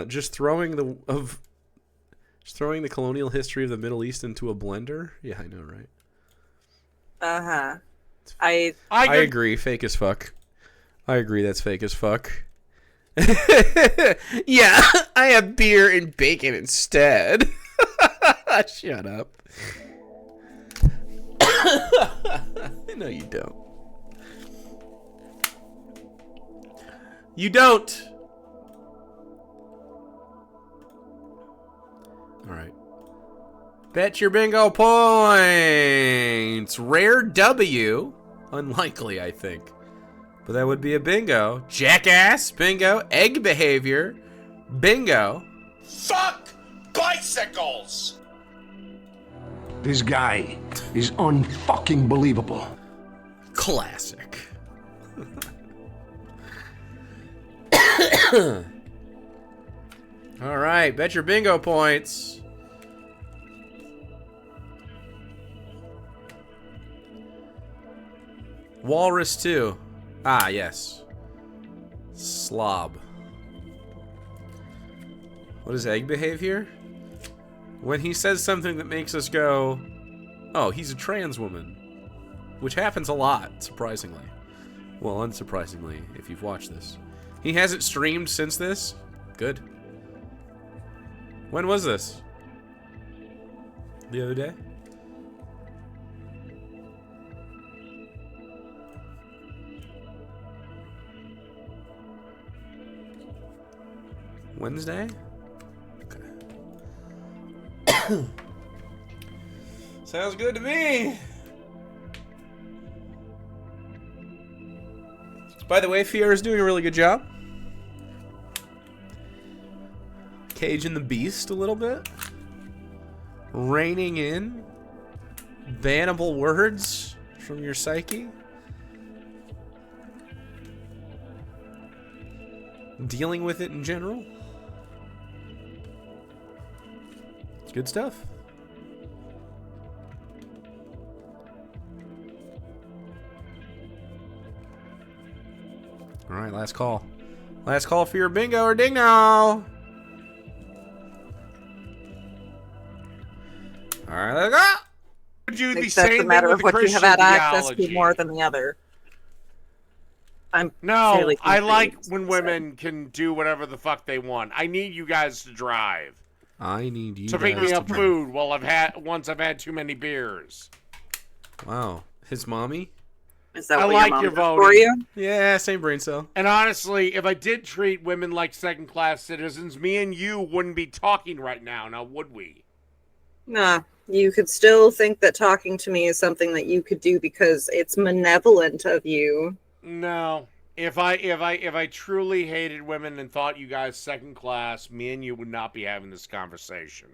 Just throwing the colonial history of the Middle East into a blender. Yeah, I know, right? Uh-huh. I agree. Fake as fuck. I agree. That's fake as fuck. Yeah, I have beer and bacon instead. Shut up. No, you don't. You don't. All right. Bet your bingo points. Rare W. Unlikely, I think. But that would be a bingo. Jackass. Bingo. Egg behavior. Bingo. Fuck bicycles! This guy is unfucking believable. Classic. All right, bet your bingo points. Walrus 2. Ah, yes. Slob. What does egg behavior? When he says something that makes us go, oh, he's a trans woman. Which happens a lot, surprisingly. Well, unsurprisingly, if you've watched this. He hasn't streamed since this? Good. When was this? the other day? Wednesday? Okay. Sounds good to me. By the way, Fiera's doing a really good job. Caging the beast a little bit. Reining in bannable words from your psyche. Dealing with it in general. It's good stuff. All right, last call. Last call for your bingo or dingo. All right, let's go. Would you be That's a saying matter that of with what you have Christian had access to theology? more than the other. I'm No, fairly I like confused, when so. women can do whatever the fuck they want. I need you guys to drive. I need you To pick me guys up to food while once I've had too many beers. Wow, his mommy? Is that I what like your your mom does voting. for you? Yeah, same brain cell. And honestly, if I did treat women like second-class citizens, me and you wouldn't be talking right now would we? Nah, you could still think that talking to me is something that you could do because it's malevolent of you. No. If I truly hated women and thought you guys second class, me and you would not be having this conversation.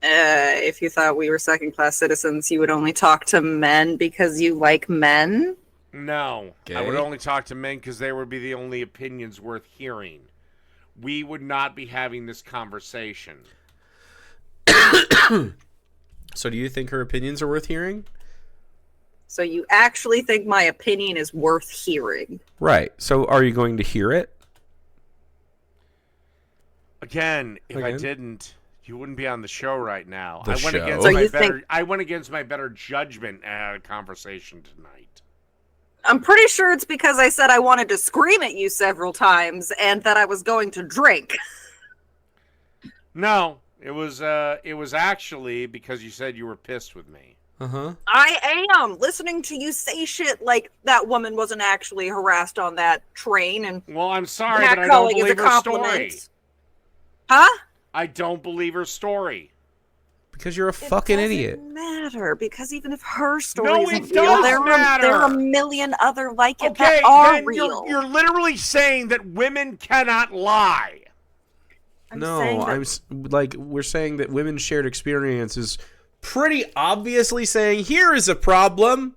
If you thought we were second-class citizens, you would only talk to men because you like men? No. I would Okay. only talk to men because they would be the only opinions worth hearing. We would not be having this conversation. So do you think her opinions are worth hearing? So you actually think my opinion is worth hearing? Right. So are you going to hear it? Again, if I Again? didn't, you wouldn't be on the show right now. The I went show? against So my you better think- I went against my better judgment and had a conversation tonight. I'm pretty sure it's because I said I wanted to scream at you several times and that I was going to drink. No, it was actually because you said you were pissed with me. Uh-huh. I am listening to you say shit like that woman wasn't actually harassed on that train and Well, I'm sorry, but I don't catcalling is a believe her story. compliment. Huh? I don't believe her story. Because you're a fucking It idiot. doesn't matter because even if her story No, isn't it real, does there matter. are a million other like it Okay, that are then real. you're literally saying that women cannot lie. We're saying that women's shared experience is pretty obviously saying here is a problem,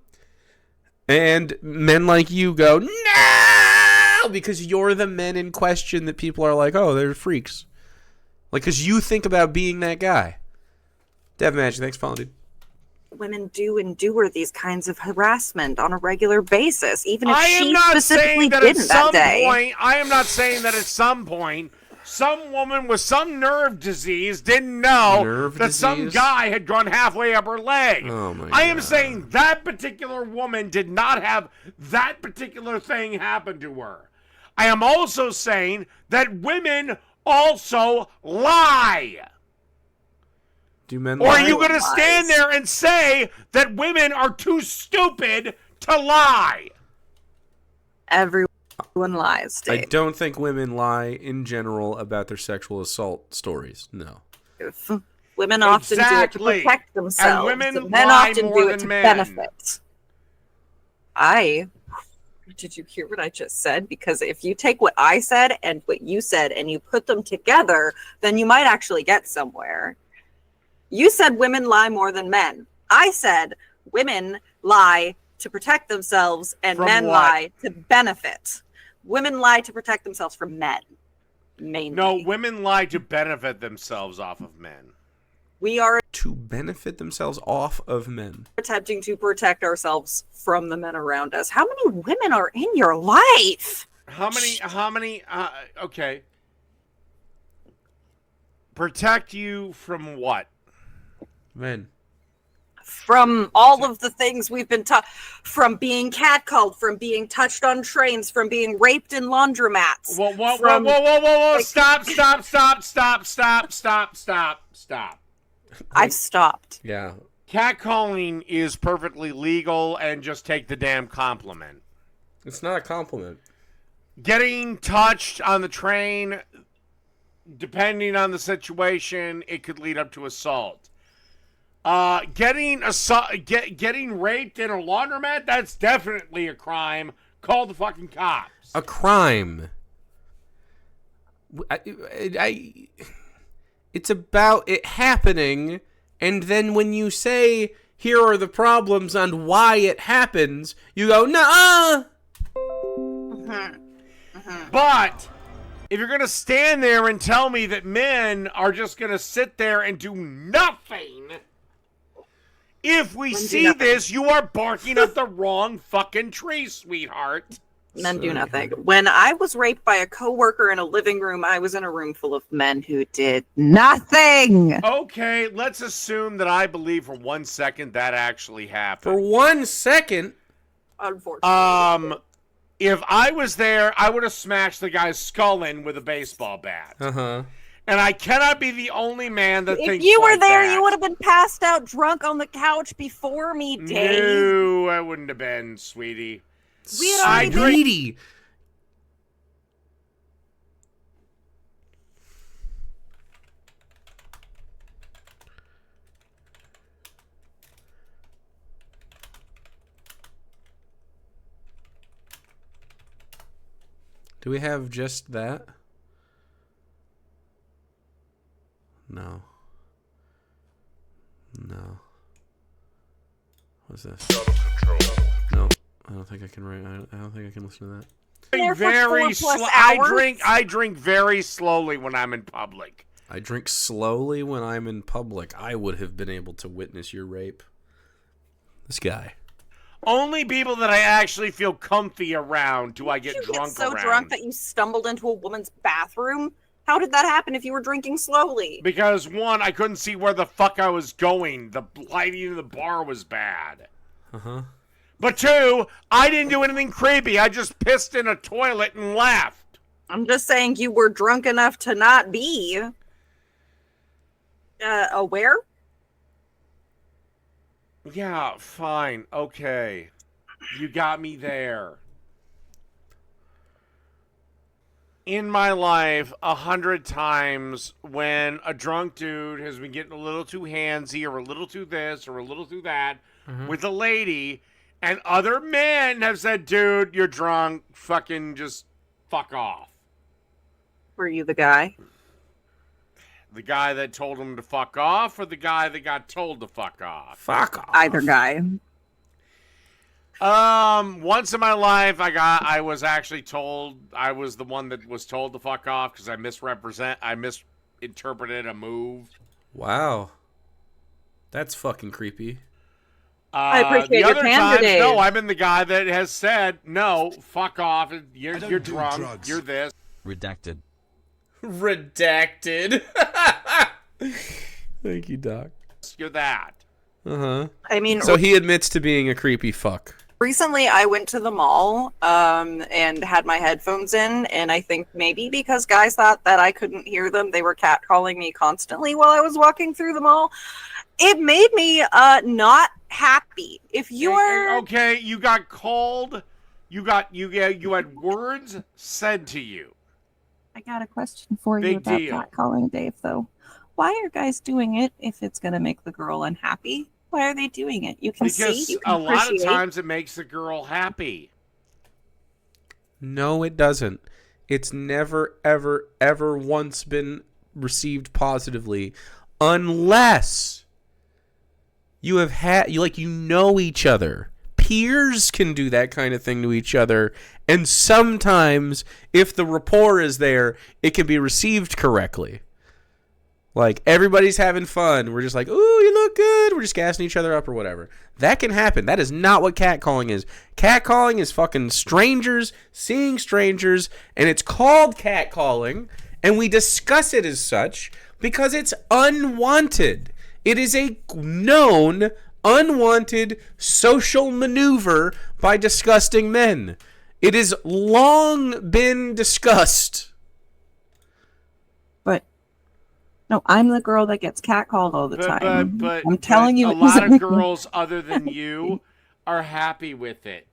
and men like you go no because you're the men in question that people are like, oh, they're freaks, like because you think about being that guy. Dev Magic, thanks for following, dude. Women do endure these kinds of harassment on a regular basis, even if I am she not specifically saying that at didn't that some day. point. I am not saying that at some point some woman with some nerve disease didn't know that some guy had gone halfway up her leg. Oh my I am God. saying that particular woman did not have that particular thing happen to her. I am also saying that women also lie. Do men Or lie? are you going to stand there and say that women are too stupid to lie? Everyone lies, I Dave. don't think women lie in general about their sexual assault stories. No. Women often do it to Exactly. protect themselves. And women men lie often more do it than to men. benefit. Did you hear what I just said? Because if you take what I said and what you said and you put them together, then you might actually get somewhere. You said women lie more than men. I said women lie to protect themselves and From men what? lie to benefit. Women lie to protect themselves from men, mainly. No, women lie to benefit themselves off of men. We are To benefit themselves off of men. attempting to protect ourselves from the men around us. How many women are in your life? How many, okay. Protect you from what? Men. from all of the things we've been taught, from being catcalled, from being touched on trains, from being raped in laundromats. Whoa. Stop. I've stopped. Yeah. Catcalling is perfectly legal, and just take the damn compliment. It's not a compliment. Getting touched on the train, depending on the situation, it could lead up to assault. Getting raped in a laundromat, that's definitely a crime. Call the fucking cops. A crime. It's about it happening, and then when you say, here are the problems on why it happens, you go, nuh-uh. But if you're going to stand there and tell me that men are just going to sit there and do nothing, if we see this, you are barking up the wrong fucking tree, sweetheart. Men do nothing. When I was raped by a coworker in a living room, I was in a room full of men who did nothing. Okay, let's assume that I believe for 1 second that actually happened. For 1 second? Unfortunately. If I was there, I would have smashed the guy's skull in with a baseball bat. Uh-huh. And I cannot be the only man that thinks if you were like there, that. you would have been passed out drunk on the couch before me, Dave. No, I wouldn't have been, sweetie. Sweetie. Do we have just that? No. What's this? No, I don't think I can write. I don't think I can listen to that. I drink very slowly when I'm in public. I drink slowly when I'm in public. I would have been able to witness your rape. This guy. Only people that I actually feel comfy around do I get drunk around. So drunk that you stumbled into a woman's bathroom? How did that happen if you were drinking slowly? Because, one, I couldn't see where the fuck I was going. The lighting of the bar was bad. Uh-huh. But two, I didn't do anything creepy. I just pissed in a toilet and left. I'm just saying you were drunk enough to not be aware. Yeah, fine. Okay. You got me there. In my life, 100 times, when a drunk dude has been getting a little too handsy or a little too this or a little too that with a lady, and other men have said, dude, you're drunk, fucking just fuck off. Were you the guy? The guy that told him to fuck off, or the guy that got told to fuck off? Fuck off. Either guy. Once in my life, I was actually told, I was the one that was told to fuck off because I misinterpreted a move. Wow. That's fucking creepy. I appreciate the your other candor, times, Dave. no, I've been the guy that has said, no, fuck off, you're drunk, drugs. you're this. Redacted. Redacted. Thank you, Doc. You're that. Uh-huh. I mean, so he admits to being a creepy fuck. recently I went to the mall and had my headphones in, and I think maybe because guys thought that I couldn't hear them, they were catcalling me constantly while I was walking through the mall. It made me not happy. If you are okay, you got called, you had words said to you. I got a question for you Big about deal. catcalling, Dave, though. Why are guys doing it if it's going to make the girl unhappy? Why are they doing it? You can Because see, you can a lot of appreciate. times it makes the girl happy. No, it doesn't. It's never, ever, ever once been received positively unless you have had, you know each other. Peers can do that kind of thing to each other, and sometimes, if the rapport is there, it can be received correctly. Like, everybody's having fun. We're just like, ooh, you look good. We're just gassing each other up or whatever. That can happen. That is not what catcalling is. Catcalling is fucking strangers seeing strangers, and it's called catcalling, and we discuss it as such because it's unwanted. It is a known unwanted social maneuver by disgusting men. It has long been discussed. But no, I'm the girl that gets catcalled all the time. But I'm telling you, a lot of girls other than you are happy with it.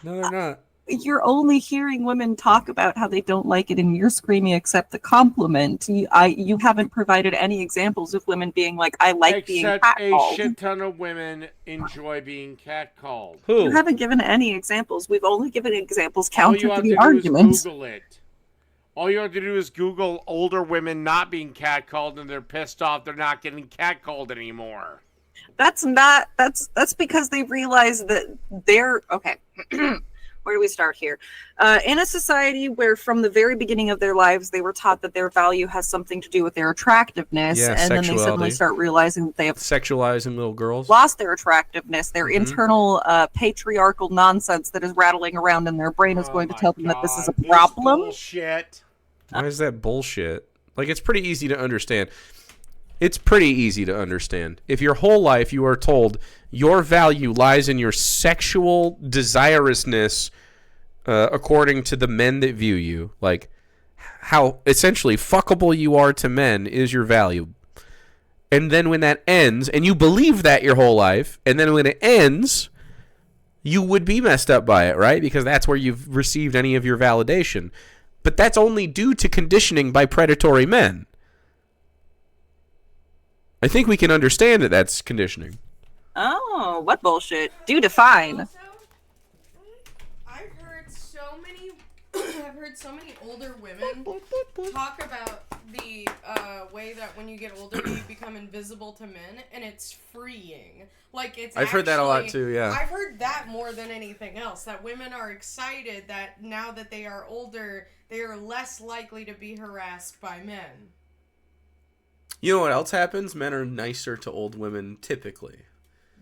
No, they're not. You're only hearing women talk about how they don't like it, and you're screaming accept the compliment. You haven't provided any examples of women being like, I like being catcalled. A shit ton of women enjoy being catcalled. Who? You haven't given any examples. We've only given examples counter to the All arguments. Google it. All you have to do is Google older women not being catcalled, and they're pissed off they're not getting catcalled anymore. That's because they realize that they're okay. Where do we start here? In a society where from the very beginning of their lives, they were taught that their value has something to do with their attractiveness. Yeah, and then they suddenly start realizing that they have sexualizing little girls, lost their attractiveness. Their internal patriarchal nonsense that is rattling around in their brain is going to tell them that this is a problem. Bullshit. Why is that bullshit? Like, it's pretty easy to understand. It's pretty easy to understand. If your whole life you are told your value lies in your sexual desirousness, according to the men that view you, like how essentially fuckable you are to men is your value. And then when that ends, and you believe that your whole life, and then when it ends, you would be messed up by it, right? Because that's where you've received any of your validation. But that's only due to conditioning by predatory men. I think we can understand that that's conditioning. Oh, what bullshit? Do define. Also, I've heard so many older women talk about the way that when you get older you become invisible to men, and it's freeing. Like I've heard that a lot too, yeah. I've heard that more than anything else, that women are excited that now that they are older, they are less likely to be harassed by men. You know what else happens? Men are nicer to old women typically.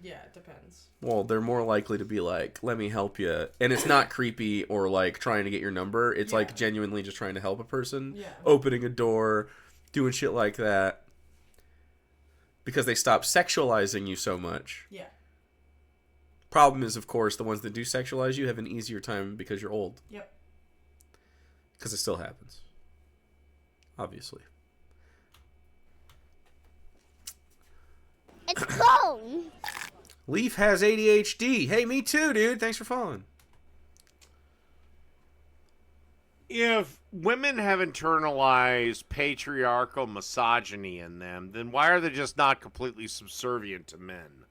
Yeah, it depends. Well, they're more likely to be like, let me help you. And it's not creepy or like trying to get your number. It's like genuinely just trying to help a person. Yeah. Opening a door, doing shit like that. Because they stop sexualizing you so much. Yeah. Problem is, of course, the ones that do sexualize you have an easier time because you're old. Yep. Because it still happens. Obviously. It's clone. Leaf has ADHD. Hey, me too, dude. Thanks for following. If women have internalized patriarchal misogyny in them, then why are they just not completely subservient to men?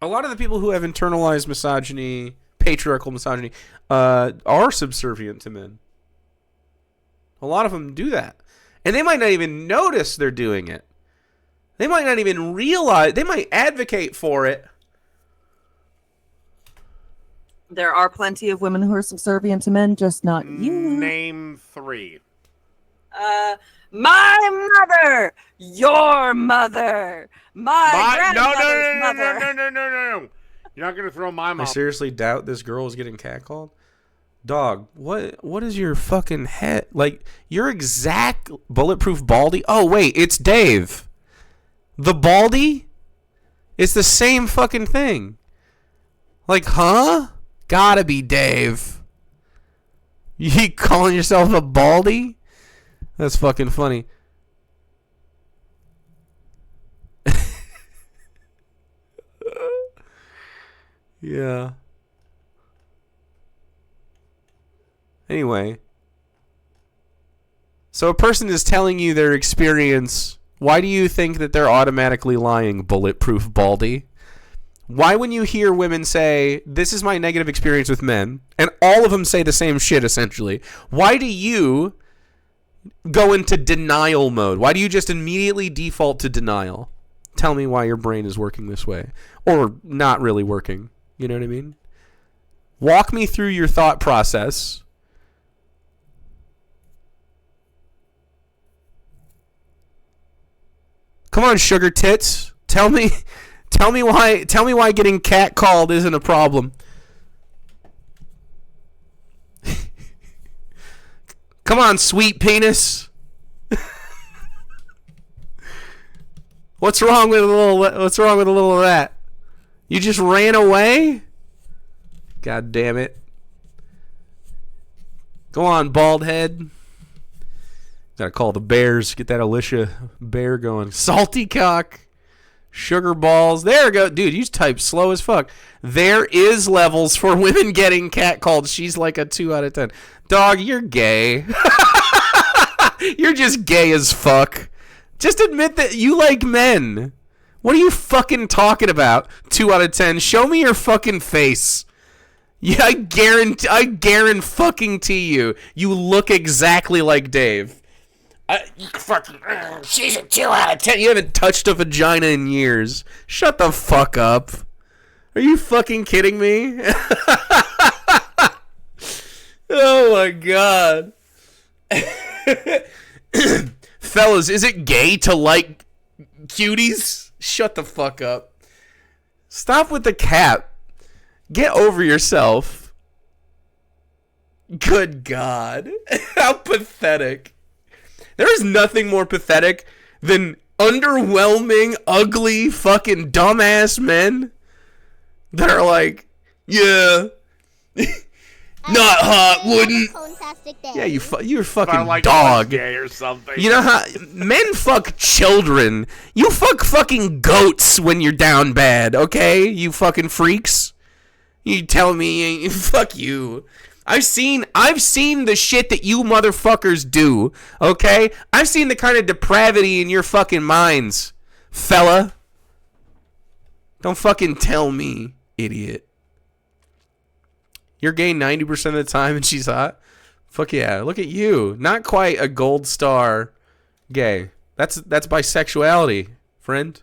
A lot of the people who have internalized misogyny, patriarchal misogyny, are subservient to men. A lot of them do that. And they might not even notice they're doing it. They might not even realize. They might advocate for it. There are plenty of women who are subservient to men, just not you. Name 3. My mother, your mother, my grandmother's mother. No. You're not gonna throw my mom. I seriously doubt this girl is getting catcalled. Dog, what is your fucking head? Like, your exact bulletproof baldy? Oh, wait, it's Dave. The baldy? It's the same fucking thing. Like, huh? Gotta be Dave. You calling yourself a baldy? That's fucking funny. Yeah. Anyway. So a person is telling you their experience. Why do you think that they're automatically lying, bulletproof baldy? Why when you hear women say, this is my negative experience with men, and all of them say the same shit essentially, why do you go into denial mode? Why do you just immediately default to denial? Tell me why your brain is working this way. Or not really working. You know what I mean? Walk me through your thought process. Come on, sugar tits. Tell me why getting catcalled isn't a problem. Come on, sweet penis. What's wrong with a little of that? You just ran away? God damn it. Go on, bald head. Gotta call the bears. Get that Alicia bear going. Salty cock. Sugar balls. There we go. Dude, you type slow as fuck. There is levels for women getting catcalled. She's like a 2 out of 10. Dog, you're gay. You're just gay as fuck. Just admit that you like men. What are you fucking talking about? 2 out of 10. Show me your fucking face. Yeah, I guarantee you. You look exactly like Dave. She's a 2 out of 10. You haven't touched a vagina in years. Shut the fuck up. Are you fucking kidding me? Oh my god. Fellas, is it gay to like cuties? Shut the fuck up. Stop with the cap. Get over yourself. Good god. How pathetic. There is nothing more pathetic than underwhelming, ugly, fucking dumbass men that are like, yeah, not hot, wouldn't. Yeah, you're a fucking like dog. Gay or something. You know how men fuck children. You fuck fucking goats when you're down bad, okay? You fucking freaks. You tell me, fuck you. I've seen the shit that you motherfuckers do, okay? I've seen the kind of depravity in your fucking minds, fella. Don't fucking tell me, idiot. You're gay 90% of the time and she's hot? Fuck yeah, look at you. Not quite a gold star gay. That's bisexuality, friend.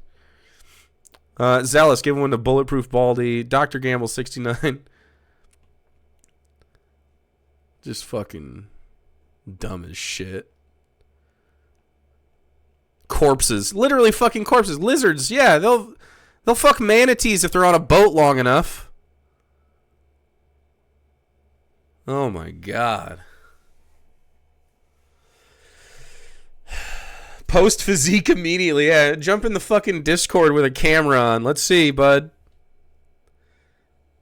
Zealous, give one to Bulletproof Baldy. Dr. Gamble 69. Just fucking dumb as shit. Corpses. Literally fucking corpses. Lizards, yeah, they'll fuck manatees if they're on a boat long enough. Oh my god. Post physique immediately. Yeah, jump in the fucking Discord with a camera on. Let's see, bud.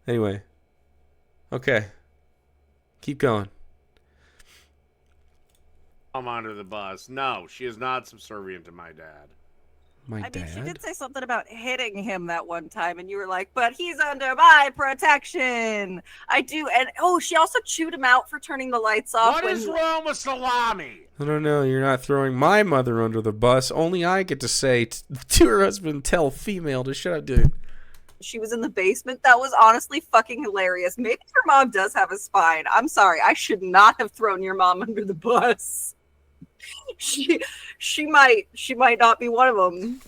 Anyway. Okay. Keep going. I'm under the bus. No, she is not subservient to my dad. My I dad? mean, she did say something about hitting him that one time, and you were like, but he's under my protection. I do. And, oh, she also chewed him out for turning the lights off. What is wrong with salami? I don't know. You're not throwing my mother under the bus. Only I get to say to her husband, tell female to shut up, dude. She was in the basement. That was honestly fucking hilarious. Maybe your mom does have a spine. I'm sorry. I should not have thrown your mom under the bus. She might not be one of them.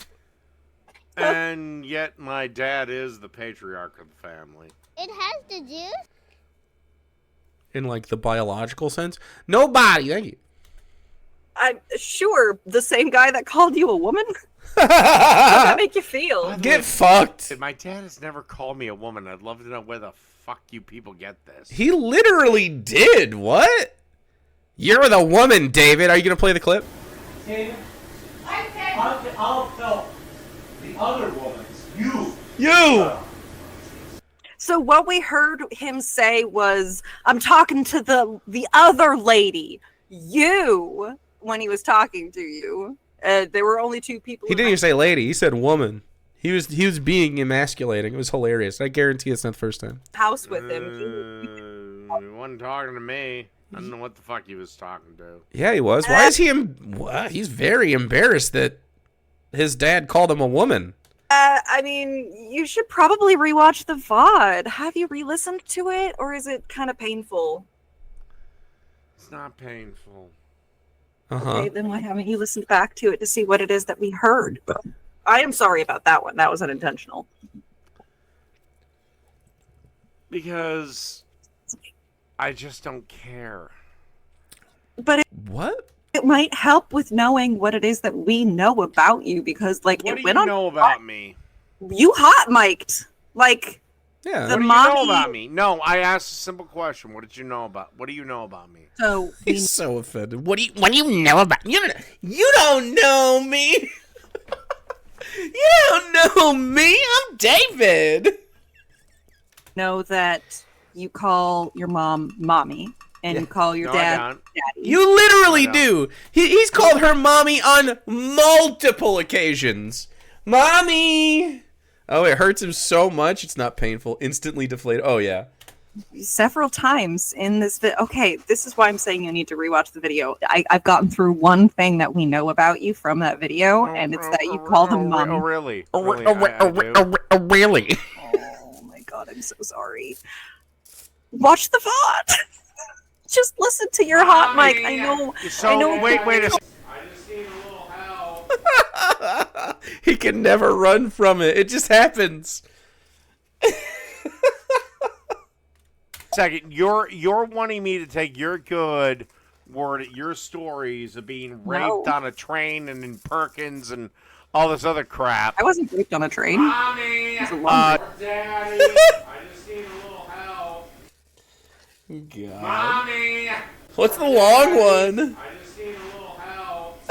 And yet my dad is the patriarch of the family. It has the juice? In like the biological sense? Nobody. Thank you. I'm sure the same guy that called you a woman. How does that make you feel? Get fucked. My dad has never called me a woman. I'd love to know where the fuck you people get this. He literally did. What? You're the woman, David. Are you going to play the clip? David, I'll tell the other woman. You! So what we heard him say was, I'm talking to the other lady. You, when he was talking to you. There were only two people. He didn't even say lady. He said woman. He was being emasculating. It was hilarious. I guarantee it's not the first time. House with him. He wasn't talking to me. I don't know what the fuck he was talking to. Yeah, he was. Why is he? He's very embarrassed that his dad called him a woman. I mean, you should probably rewatch the VOD. Have you re-listened to it, or is it kind of painful? It's not painful. Okay, then why haven't you listened back to it to see what it is that we heard? I am sorry about that one. That was unintentional. Because I just don't care. But what? It might help with knowing what it is that we know about you, because like What it do went you on. know about me? You hot mic'd. Like yeah. The What do you mommy. know about me? No, I asked a simple question. What do you know about me? So he's so offended. What do you know about me? You don't know me. You don't know me. I'm David. know that you call your mom mommy and you call your dad daddy. You literally do. He's called her mommy on multiple occasions. Mommy. Oh, it hurts him so much. It's not painful. Instantly deflated. Oh, yeah. Several times in this video. Okay, this is why I'm saying you need to rewatch the video. I've gotten through one thing that we know about you from that video, and it's that you call them mom. Oh, really? Really? Oh my god, I'm so sorry. Watch the VOD. Just listen to your hot mic. I know. Wait a second. He can never run from it. It just happens. Second, you're wanting me to take your good word at your stories of being raped on a train and in Perkins and all this other crap. I wasn't raped on a train. Mommy, Daddy, I just need a little help. God. Mommy, what's the long one? I just need a little help.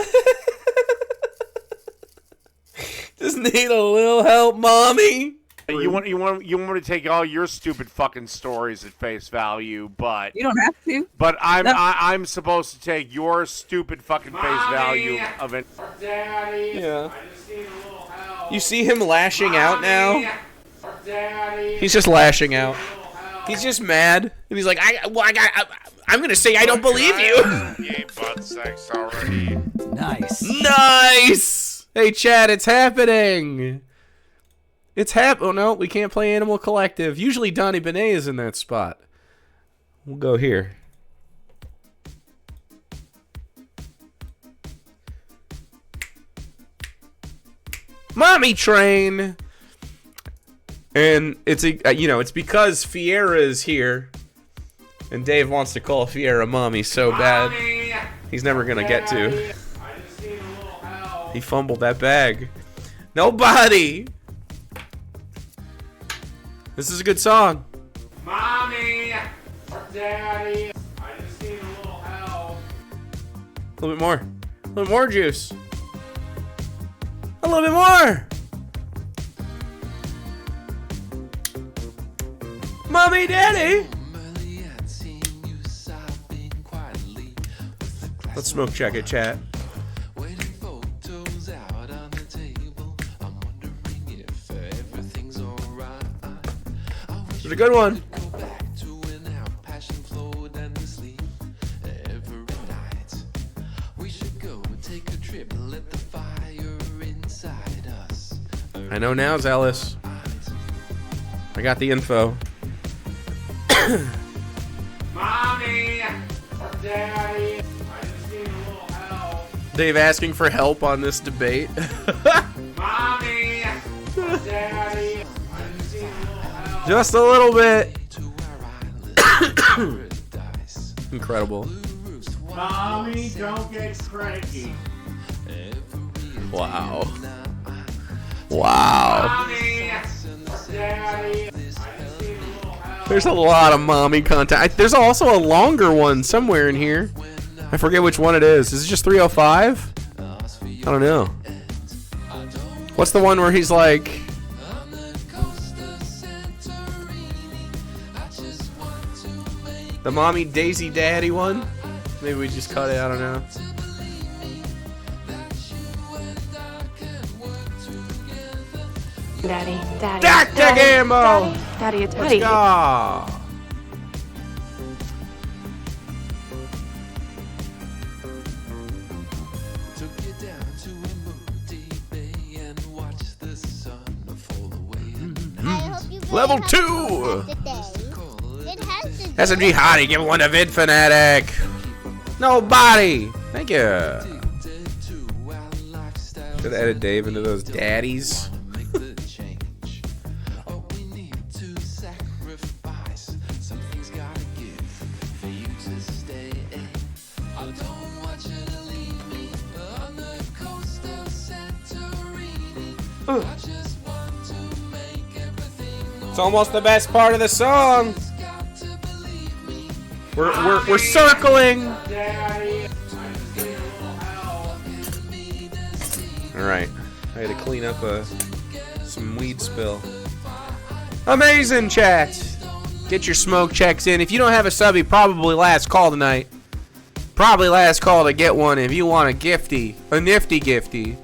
Just need a little help, mommy. You want me to take all your stupid fucking stories at face value, but you don't have to. But I'm supposed to take your stupid fucking face value of it. Daddy, yeah. I just need a little help. You see him lashing out now? Daddy, he's just lashing out. He's just mad, and he's like, I'm gonna say I don't believe you. You ain't butt sex already. Nice. Hey, Chad, it's happening. Oh, no, we can't play Animal Collective. Usually Donnie Benet is in that spot. We'll go here. Mommy Train. And it's it's because Fiera is here. And Dave wants to call Fiera mommy so bad. He's never going to get to. He fumbled that bag. Nobody. This is a good song. Mommy, Daddy, I just need a little help. A little bit more. A little more juice. A little bit more. Mommy, Daddy. Let's smoke check it, chat. It's a good one. I know now, Zealous. I got the info. Mommy, Daddy, I just need a little help. Dave asking for help on this debate. Mommy, Daddy, I just need a little help. Just a little bit. Incredible. Mommy, don't get cranky. Wow. Wow. Mommy, Daddy, I just need a little help. There's a lot of mommy content. There's also a longer one somewhere in here. I forget which one it is. Is it just 305? I don't know. What's the one where he's like... The mommy Daisy Daddy one? Maybe we just cut it, I don't know. Daddy. Dr. Gamble! Daddy, it's Let's go! Level 2! SMG Hottie, give one to Vid Fanatic. Nobody! Thank you. Should have added Dave into those daddies. It's almost the best part of the song. We're circling. All right, I had to clean up some weed spill. Amazing chat. Get your smoke checks in. If you don't have a subby, probably last call tonight. Probably last call to get one if you want a gifty. A nifty gifty.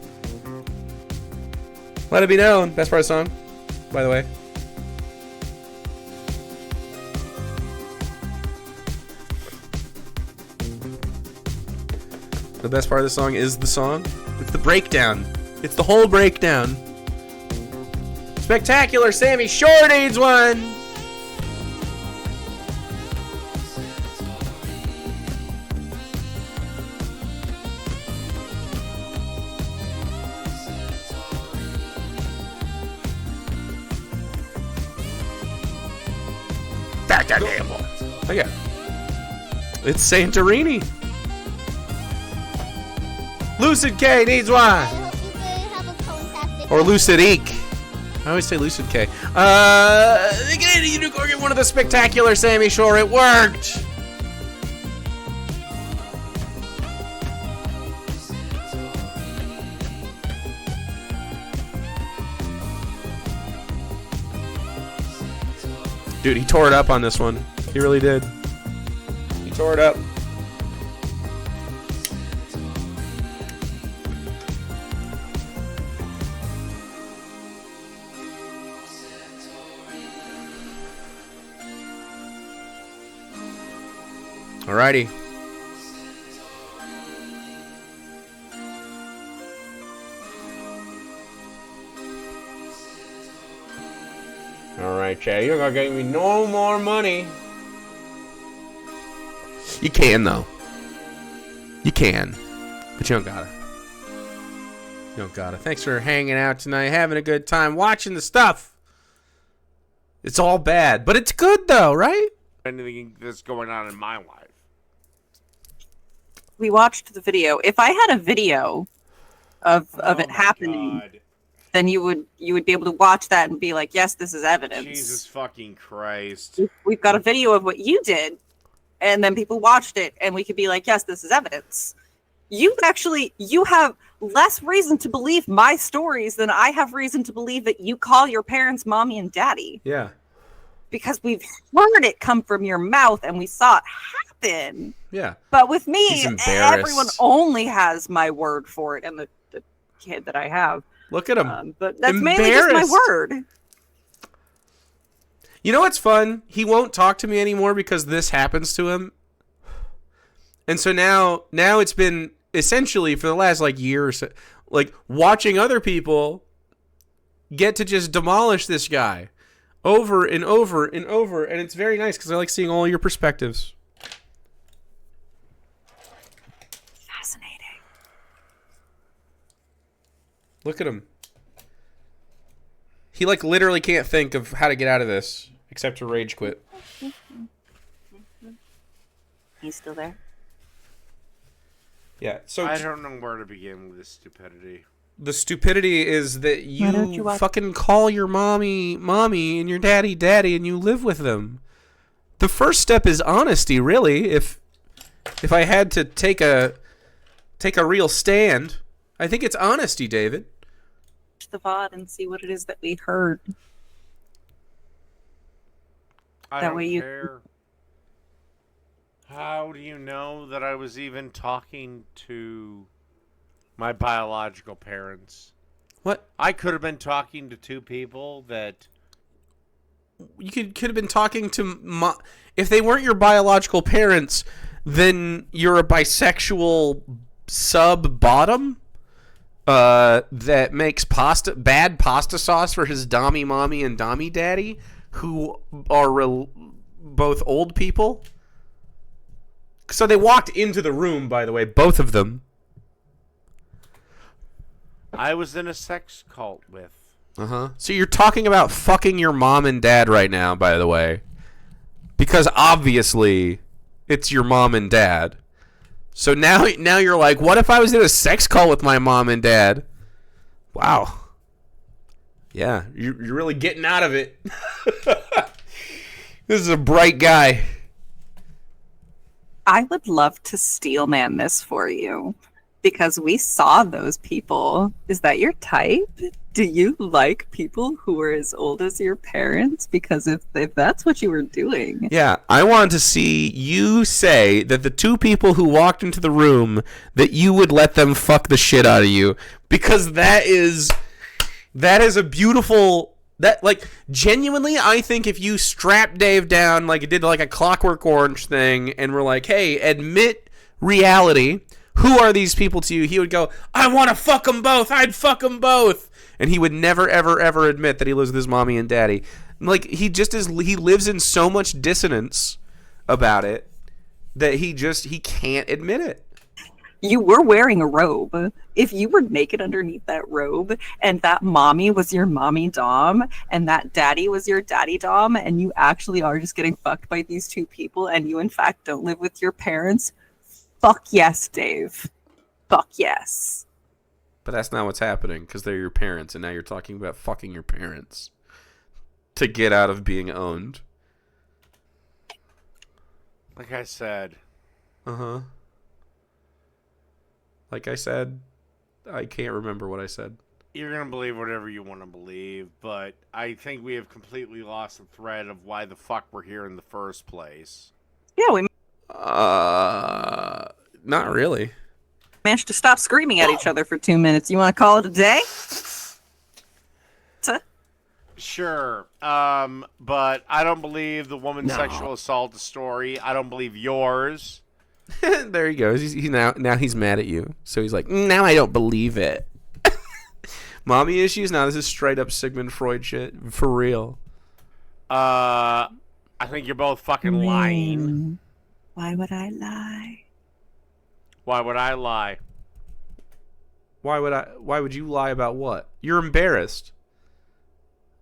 Let it be known. Best part of the song, by the way. The best part of the song is the song. It's the breakdown. It's the whole breakdown. Spectacular Sammy Shore needs one. Oh yeah. It's Santorini. Lucid K needs one. Or Lucid Eek. I always say Lucid K. The Canadian Unicorn get one of the spectacular Sammy Shore. It worked. Dude, he tore it up on this one. He really did. He tore it up. Alrighty. Alright, Chad, you're not getting me no more money. You can, though. You can. But you don't gotta. You don't gotta. Thanks for hanging out tonight, having a good time, watching the stuff. It's all bad, but it's good, though, right? Anything that's going on in my life. We watched the video. If I had a video of it happening, God. then you would be able to watch that and be like, yes, this is evidence. Jesus fucking Christ. We've got a video of what you did, and then people watched it, and we could be like, yes, this is evidence. You have less reason to believe my stories than I have reason to believe that you call your parents mommy and daddy. Yeah. Because we've heard it come from your mouth, and we saw it happen. Yeah. But with me, He's embarrassed. everyone only has my word for it, and the kid that I have. Look at him. But that's mainly just my word. You know what's fun? He won't talk to me anymore because this happens to him. And so now it's been essentially for the last year or so, watching other people get to just demolish this guy over and over and over, and it's very nice because I like seeing all your perspectives. Fascinating. Look at him. He literally can't think of how to get out of this except to rage quit. He's still there? Yeah, so I don't know where to begin with this stupidity. The stupidity is that you fucking call your mommy, and your daddy, and you live with them. The first step is honesty, really. If I had to take a real stand, I think it's honesty, David. The VOD and see what it is that we heard. I don't care. How do you know that I was even talking to my biological parents? What? I could have been talking to two people that... You could have been talking to... If they weren't your biological parents, then you're a bisexual sub-bottom that makes bad pasta sauce for his dommy mommy and dommy daddy, who are both old people. So they walked into the room, by the way, both of them. I was in a sex cult with. Uh-huh. So you're talking about fucking your mom and dad right now, by the way. Because obviously it's your mom and dad. So now you're like, what if I was in a sex cult with my mom and dad? Wow. Yeah, you're really getting out of it. This is a bright guy. I would love to steel man this for you because we saw those people. Is that your type? Do you like people who are as old as your parents? Because if that's what you were doing. Yeah, I want to see you say that the two people who walked into the room, that you would let them fuck the shit out of you. Because that is a beautiful... That, like, genuinely, I think if you strap Dave down, like it did like a Clockwork Orange thing, and we're like, hey, admit reality. Who are these people to you? He would go, I want to fuck them both. I'd fuck them both. And he would never, ever, ever admit that he lives with his mommy and daddy. Like, he just is, he lives in so much dissonance about it that he can't admit it. You were wearing a robe. If you were naked underneath that robe, and that mommy was your mommy dom, and that daddy was your daddy dom, and you actually are just getting fucked by these two people, and you in fact don't live with your parents, fuck yes, Dave. Fuck yes. But that's not what's happening, because they're your parents, and now you're talking about fucking your parents to get out of being owned. Like I said. Uh-huh. Like I said, I can't remember what I said. You're going to believe whatever you want to believe, but I think we have completely lost the thread of why the fuck we're here in the first place. Yeah, we not really. managed to stop screaming at each other for 2 minutes. You want to call it a day? Sure, but I don't believe the woman's sexual assault story. I don't believe yours. There he goes. He's now he's mad at you. So he's like, now I don't believe it. Mommy issues? No, this is straight up Sigmund Freud shit. For real. I think you're both fucking lying. Why would I lie? Why would I lie? Why would you lie about what? You're embarrassed.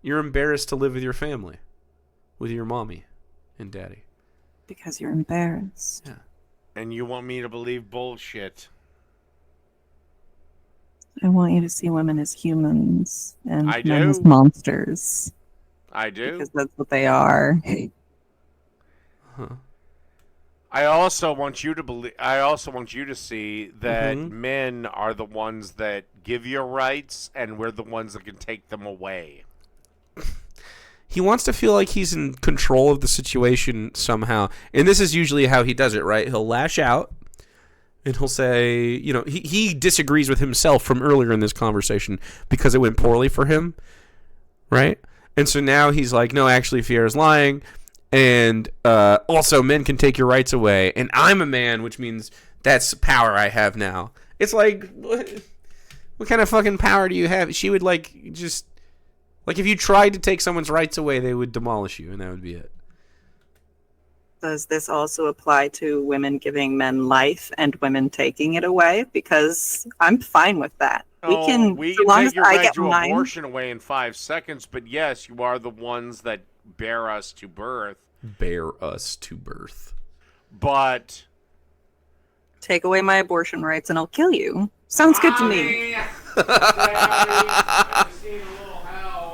You're embarrassed to live with your family. With your mommy and daddy. Because you're embarrassed. Yeah. And you want me to believe bullshit. I want you to see women as humans and I men do. as monsters. I do. Because that's what they are. Huh. I also want you to believe. I also want you to see that men are the ones that give you rights, and we're the ones that can take them away. He wants to feel like he's in control of the situation somehow. And this is usually how he does it, right? He'll lash out and he'll say, you know, he disagrees with himself from earlier in this conversation because it went poorly for him, right? And so now he's like, no, actually, Fiera's lying. And also, men can take your rights away. And I'm a man, which means that's power I have now. It's like, what kind of fucking power do you have? She would, like, just... Like, if you tried to take someone's rights away, they would demolish you, and that would be it. Does this also apply to women giving men life and women taking it away? Because I'm fine with that. We can take your right to mine. abortion away in 5 seconds, but yes, you are the ones that bear us to birth. Bear us to birth. But... Take away my abortion rights and I'll kill you. Sounds good to me.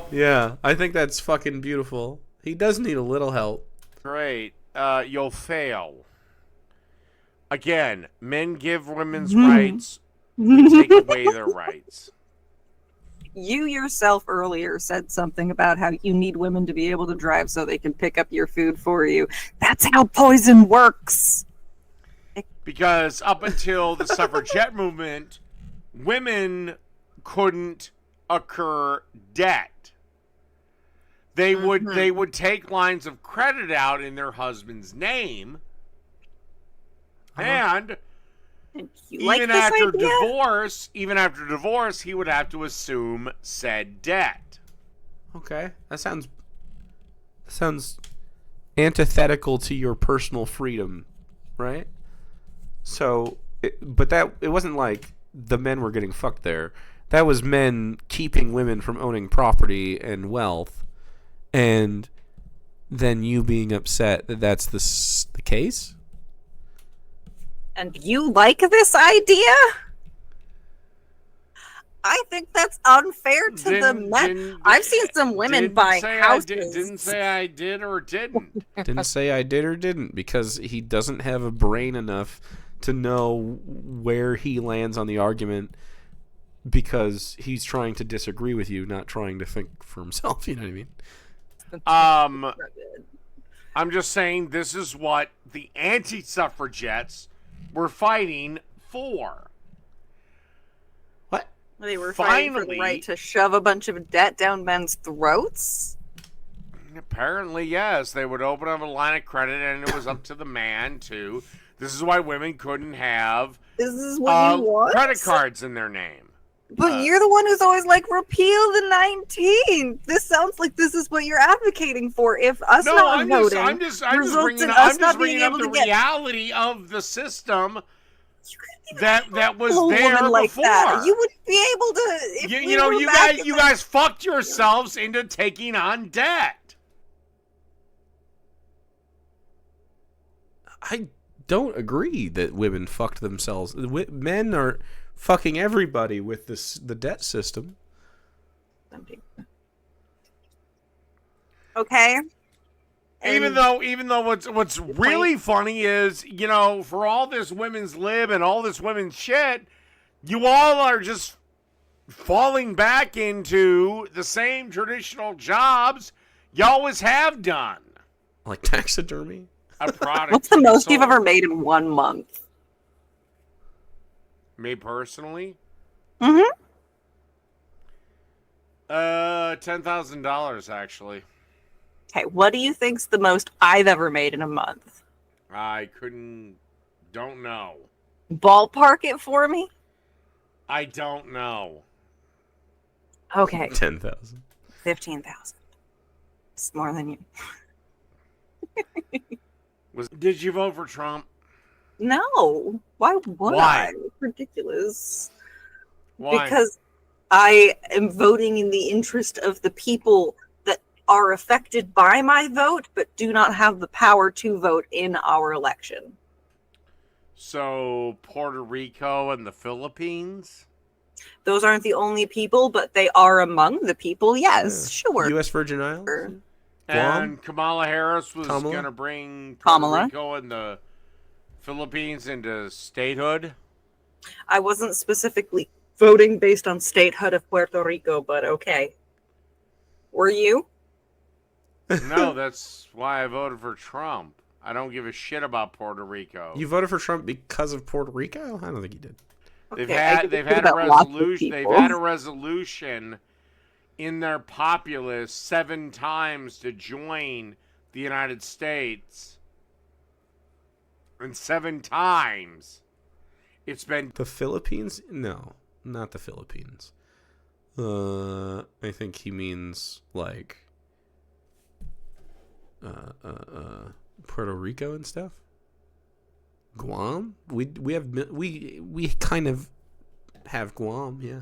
Yeah, I think that's fucking beautiful. He does need a little help. Great. You'll fail. Again, men give women's rights, we take away their rights. You yourself earlier said something about how you need women to be able to drive so they can pick up your food for you. That's how poison works. Because up until the suffragette movement, women couldn't incur debt. They would take lines of credit out in their husband's name, and even after divorce, he would have to assume said debt. Okay, that sounds antithetical to your personal freedom, right? So, but it wasn't like the men were getting fucked there. That was men keeping women from owning property and wealth. And then you being upset that that's the case? And you like this idea? I think that's unfair to the men. I've seen some women buying houses. Didn't say I did or didn't. Didn't say I did or didn't, because he doesn't have a brain enough to know where he lands on the argument because he's trying to disagree with you, not trying to think for himself. You know what I mean? I'm just saying this is what the anti-suffragettes were fighting for. What? They were fighting for the right to shove a bunch of debt down men's throats? Apparently, yes. They would open up a line of credit, and it was up to the man to. This is why women couldn't have This is what you want? credit cards in their name. But you're the one who's always like, repeal the 19th. This sounds like this is what you're advocating for. If us not voting I'm just results bringing in up, us I'm not just being bringing up able the to get reality of the system that was a there woman like before. that. You wouldn't be able to. If we you know, were you back guys, in you the- guys fucked yourselves into taking on debt. I don't agree that women fucked themselves. Men are fucking everybody with the debt system. Okay. Even though what's really funny is, you know, for all this women's lib and all this women's shit, you all are just falling back into the same traditional jobs you always have done. Like taxidermy? A product. What's the most you've sold. ever made in 1 month? Me personally? Mm-hmm. $10,000 actually. Okay, what do you think's the most I've ever made in a month? I don't know. Ballpark it for me? I don't know. Okay. 10,000. 15,000. It's more than you. Did you vote for Trump? No. Why would Why? I? It's ridiculous. Why? Because I am voting in the interest of the people that are affected by my vote, but do not have the power to vote in our election. So, Puerto Rico and the Philippines? Those aren't the only people, but they are among the people. Yes, sure. U.S. Virgin Islands? And Kamala Harris was Kamala? going to bring Puerto Kamala? Rico and the Philippines into statehood? I wasn't specifically voting based on statehood of Puerto Rico, but okay. Were you? No, that's why I voted for Trump. I don't give a shit about Puerto Rico. You voted for Trump because of Puerto Rico? I don't think you did. They've Okay, I had give they've a shit had a about lots of resolution. They've people. had a resolution in their populace 7 times to join the United States, and 7 times it's been The Philippines? No, not the Philippines. I think he means like Puerto Rico and stuff. Guam? We kind of have Guam, yeah.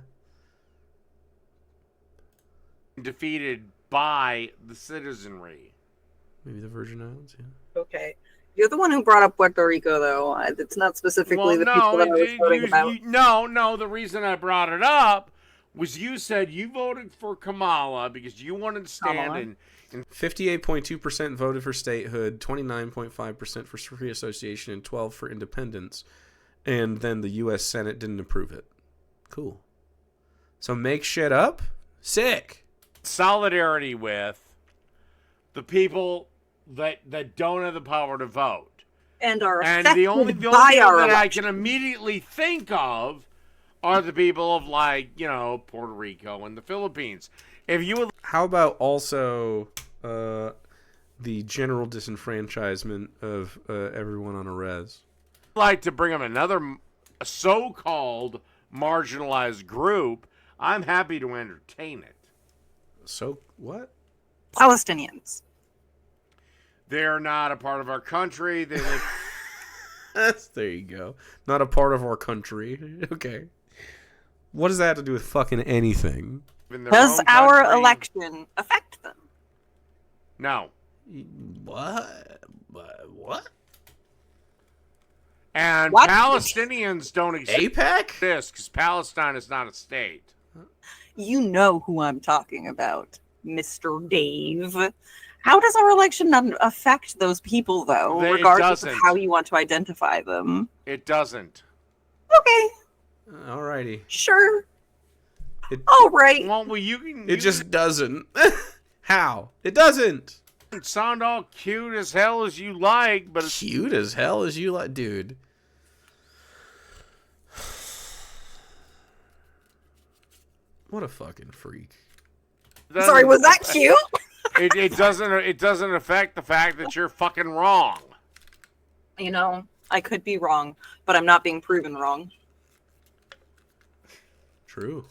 defeated by the citizenry. Maybe the Virgin Islands, yeah. Okay. You're the one who brought up Puerto Rico, though. It's not specifically the people that I was voting about. No, the reason I brought it up was you said you voted for Kamala because you wanted to stand in 58.2% voted for statehood, 29.5% for free association, and 12% for independence. And then the U.S. Senate didn't approve it. Cool. So make shit up? Sick. solidarity with the people that don't have the power to vote. And are And affected the only people by our that I election. can immediately think of are the people of, like, you know, Puerto Rico and the Philippines. If you would, How about also the general disenfranchisement of everyone on a res? like to bring up another so-called marginalized group, I'm happy to entertain it. So what? Palestinians. They're not a part of our country. They live There you go. Not a part of our country. Okay. What does that have to do with fucking anything? in their Does own our country. election affect them? No. What? What? And What? Palestinians don't exist APEC? because Palestine is not a state. You know who I'm talking about, Mr. Dave. How does our election not affect those people, though, It regardless of doesn't. how you want to identify them? It doesn't. Okay, Alrighty. sure. All right. Well, you can. It just doesn't. How? It doesn't. Sound all cute as hell as you like, but it's Cute as hell as you like, dude. What a fucking freak. Sorry, was that cute? It doesn't affect the fact that you're fucking wrong. You know, I could be wrong, but I'm not being proven wrong. True.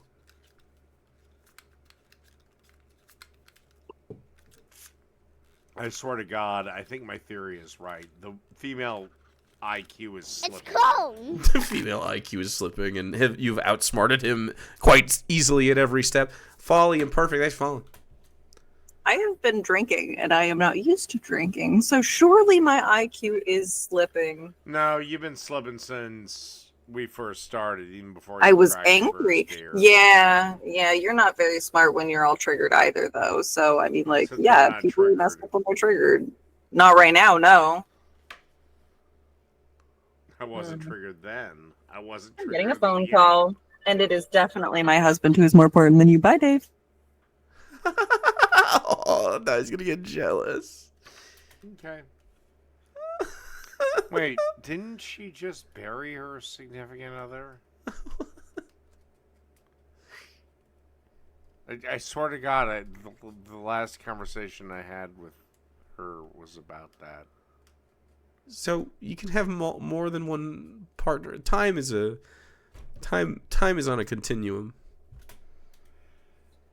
I swear to God, I think my theory is right. The female IQ is slipping. It's cold. The female IQ is slipping, and you've outsmarted him quite easily at every step. Folly and perfect. That's falling. I have been drinking, and I am not used to drinking, so surely my IQ is slipping. No, you've been slipping since we first started, even before I you was cracked your angry. first beer. Yeah, you're not very smart when you're all triggered either, though. So, I mean, like, Since I'm not people who mess up when they're triggered. Not right now, no. I wasn't triggered then. I wasn't I'm triggered. getting a at the phone beginning. call, and it is definitely my husband who's more important than you. Bye, Dave. Oh, now he's gonna get jealous. Okay. Wait, didn't she just bury her significant other? I swear to God, the last conversation I had with her was about that. So you can have more than one partner. Time is on a continuum.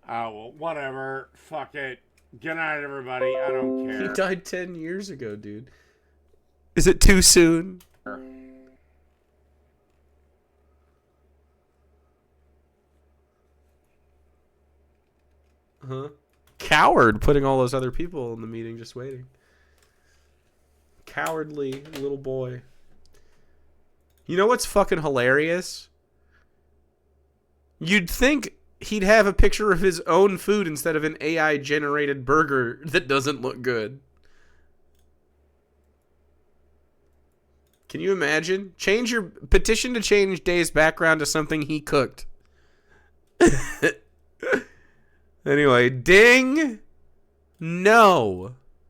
Oh, well, whatever. Fuck it. Good night, everybody. I don't care. He died 10 years ago, dude. Is it too soon? Huh? Coward, putting all those other people in the meeting just waiting. Cowardly little boy. You know what's fucking hilarious? You'd think he'd have a picture of his own food instead of an AI-generated burger that doesn't look good. Can you imagine? Petition to change Dave's background to something he cooked. Anyway, ding. No.